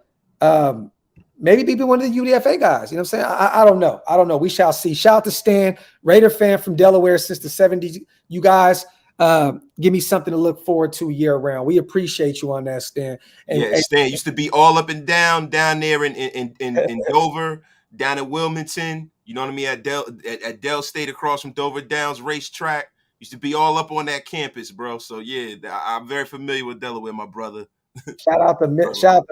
maybe be one of the UDFA guys. You know what I'm saying? I don't know. I don't know. We shall see. Shout out to Stan, Raider fan from Delaware since the 70s. You guys give me something to look forward to year round. We appreciate you on that, Stan. And Stan used to be all up and down there in Dover, down at Wilmington. You know what I mean? At Dell State across from Dover Downs racetrack. Used to be all up on that campus, bro. So yeah, I'm very familiar with Delaware, my brother. Shout out to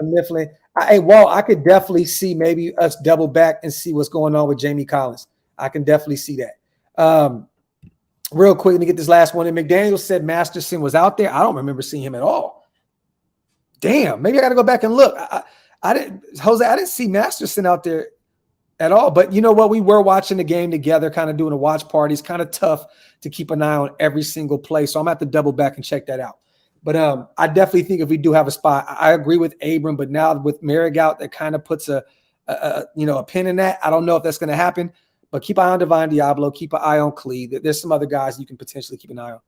Mifflin. Hey, Walt, I could definitely see maybe us double back and see what's going on with Jamie Collins. I can definitely see that. Real quick, let me get this last one in. McDaniel said Masterson was out there. I don't remember seeing him at all. Damn, maybe I got to go back and look. I didn't see Masterson out there at all. But you know what? We were watching the game together, kind of doing a watch party. It's kind of tough to keep an eye on every single play. So I'm going to have to double back and check that out. But I definitely think if we do have a spot, I agree with Abram. But now with Merrick out, that kind of puts a pin in that. I don't know if that's going to happen. But keep an eye on Divine Diablo. Keep an eye on Clee. There's some other guys you can potentially keep an eye on.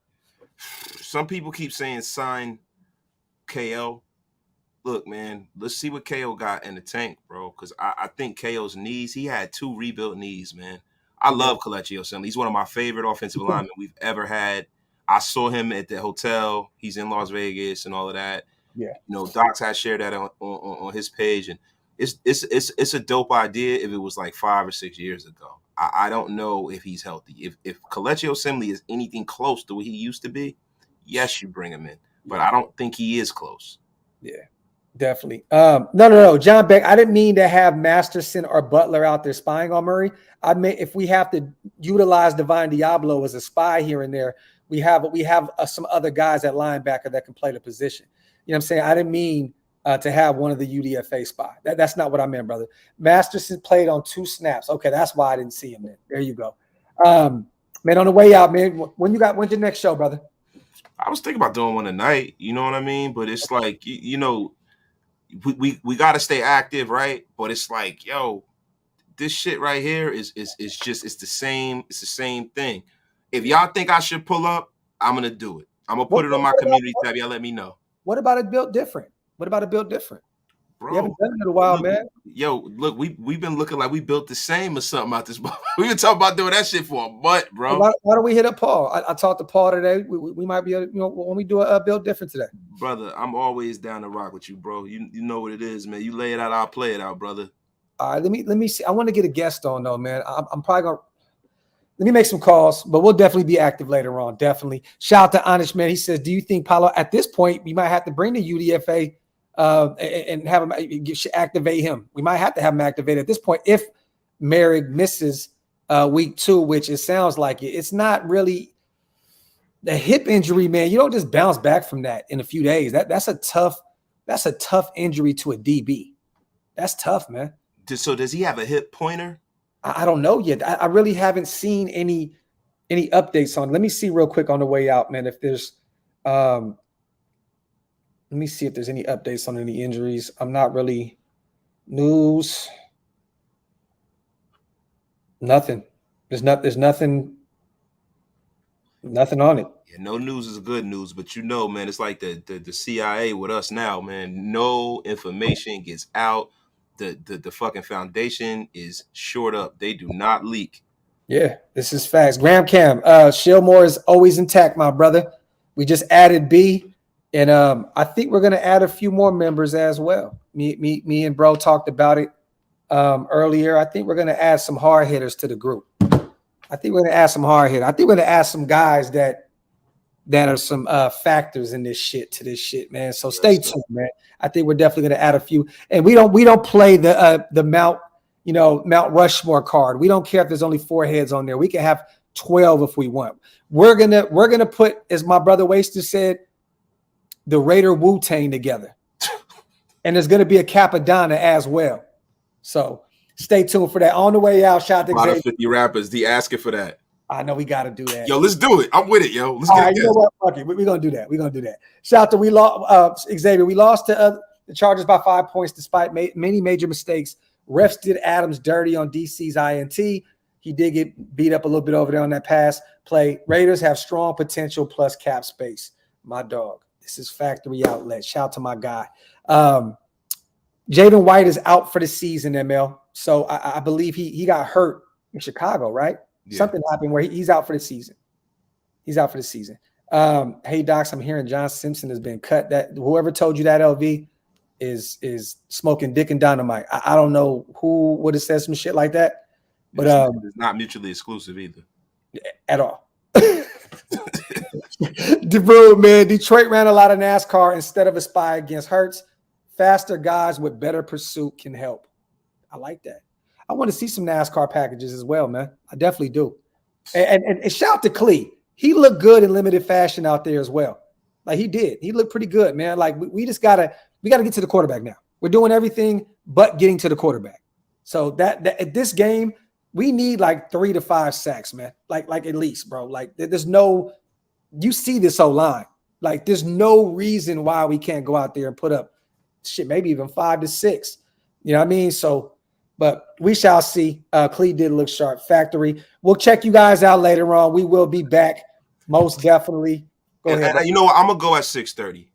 Some people keep saying sign KO. Look, man, let's see what KO got in the tank, bro. Because I think KO's knees, he had 2 rebuilt knees, man. I love Kelechi Osemele. He's one of my favorite offensive linemen we've ever had. I saw him at the hotel. He's in Las Vegas and all of that. Yeah. You know, Docs has shared that on his page. And it's a dope idea if it was like 5 or 6 years ago. I don't know if he's healthy. If Kelechi Osemele is anything close to what he used to be, yes, you bring him in. But I don't think he is close. Yeah, definitely. No. John Beck, I didn't mean to have Masterson or Butler out there spying on Murray. I mean, if we have to utilize Divine Diablo as a spy here and there, we have some other guys at linebacker that can play the position. You know what I'm saying? I didn't mean to have one of the UDFA spy. That's not what I meant, brother. Masterson played on 2 snaps. Okay, that's why I didn't see him then. There you go. Man, on the way out, man, when's your next show, brother? I was thinking about doing one tonight, you know what I mean? But it's like, you know, we got to stay active, right? But it's like, yo, this shit right here is the same thing. If y'all think I should pull up, I'm going to do it. I'm going to put it on my community tab. Y'all let me know. What about it built different? Bro, you haven't done it in a while, man. Yo, look, we've been looking like we built the same or something out this. We've been talking about doing that shit for a month, bro. Why don't we hit up Paul? I talked to Paul today. We might be able to, when we do a build different today. Brother, I'm always down to rock with you, bro. You know what it is, man. You lay it out, I'll play it out, brother. All right, let me see. I want to get a guest on though, man. I'm probably gonna let me make some calls, but we'll definitely be active later on. Definitely. Shout out to Honest Man. He says, do you think Paulo at this point you might have to bring the UDFA and have him activate him? We might have to have him activated at this point if Merrick misses week 2, which it sounds like it. It's not really the hip injury, man. You don't just bounce back from that in a few days. That's a tough injury to a DB. That's tough, man. So does he have a hip pointer? I don't know yet. I really haven't seen any updates on it. Let me see real quick on the way out, man. If there's let me see if there's any updates on any injuries. I'm not really news. Nothing. There's nothing on it. Yeah, no news is good news, but you know, man, it's like the CIA with us now, man. No information gets out. The fucking foundation is shored up. They do not leak. Yeah, this is facts. Graham Cam, Shillmore is always intact, my brother. We just added B, and I think we're gonna add a few more members as well. Me and bro talked about it earlier. I think we're gonna add some hard hitters to the group. I think we're gonna add some hard hitters. I think we're gonna add some guys that are some factors in this shit, man. So stay tuned, man. I think we're definitely going to add a few. And we don't play the Mount Rushmore card. We don't care if there's only 4 heads on there. We can have 12 if we want. We're gonna put, as my brother Waster said, the Raider Wu-Tang together. And there's gonna be a Capadonna as well. So Stay tuned for that. On the way out, shout out to Bottom Xavier. 50 rappers. D asking for that. I know we got to do that. Yo, let's do it. I'm with it, yo. Let's All get right, it. you know what? Fuck it. We're gonna do that. We're gonna do that. Shout out to Xavier. We lost to the Chargers by 5 points despite many major mistakes. Refs did Adams dirty on DC's INT. He did get beat up a little bit over there on that pass play. Raiders have strong potential plus cap space. My dog. This is Factory Outlet. Shout out to my guy. Jaden White is out for the season, ML. So I believe he got hurt in Chicago, right? Yeah. Something happened where he's out for the season. He's out for the season. Hey, Docs, I'm hearing John Simpson has been cut. That whoever told you that, LV, is smoking dick and dynamite. I don't know who would have said some shit like that, but it's not mutually exclusive either. At all. Bro, man, Detroit ran a lot of NASCAR instead of a spy against Hertz. Faster guys with better pursuit can help. I like that. I want to see some NASCAR packages as well, man. I definitely do. And shout out to Clee. He looked good in limited fashion out there as well. Like he did. He looked pretty good, man. Like we just gotta get to the quarterback now. We're doing everything but getting to the quarterback. So that at this game, we need like 3 to 5 sacks, man. Like at least, bro. Like there's no, you see this whole line. Like there's no reason why we can't go out there and put up shit, maybe even 5 to 6. You know what I mean? So, but we shall see. Clee did look sharp. Factory. We'll check you guys out later on. We will be back most definitely. Go ahead. And you know what? I'm gonna go at 6:30.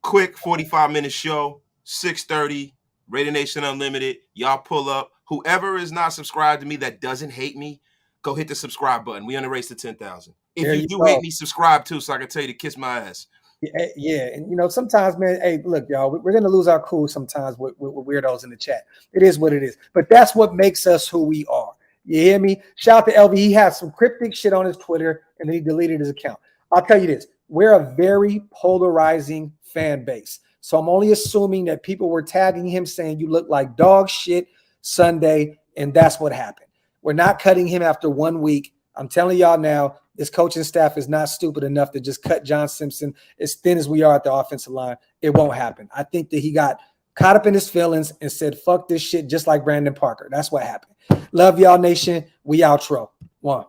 Quick 45-minute show. 6:30. Raider Nation Unlimited. Y'all pull up. Whoever is not subscribed to me that doesn't hate me, go hit the subscribe button. We on the race to 10,000. If you do hate me, subscribe too, so I can tell you to kiss my ass. Yeah, and you know, sometimes, man, hey, look, y'all, we're gonna lose our cool sometimes with weirdos in the chat. It is what it is, but that's what makes us who we are. You hear me? Shout out to LV. He had some cryptic shit on his Twitter, and then he deleted his account. I'll tell you this: we're a very polarizing fan base. So I'm only assuming that people were tagging him saying you look like dog shit Sunday, and that's what happened. We're not cutting him after 1 week. I'm telling y'all now, this coaching staff is not stupid enough to just cut John Simpson as thin as we are at the offensive line. It won't happen. I think that he got caught up in his feelings and said, fuck this shit, just like Brandon Parker. That's what happened. Love y'all, nation. We outro. 1.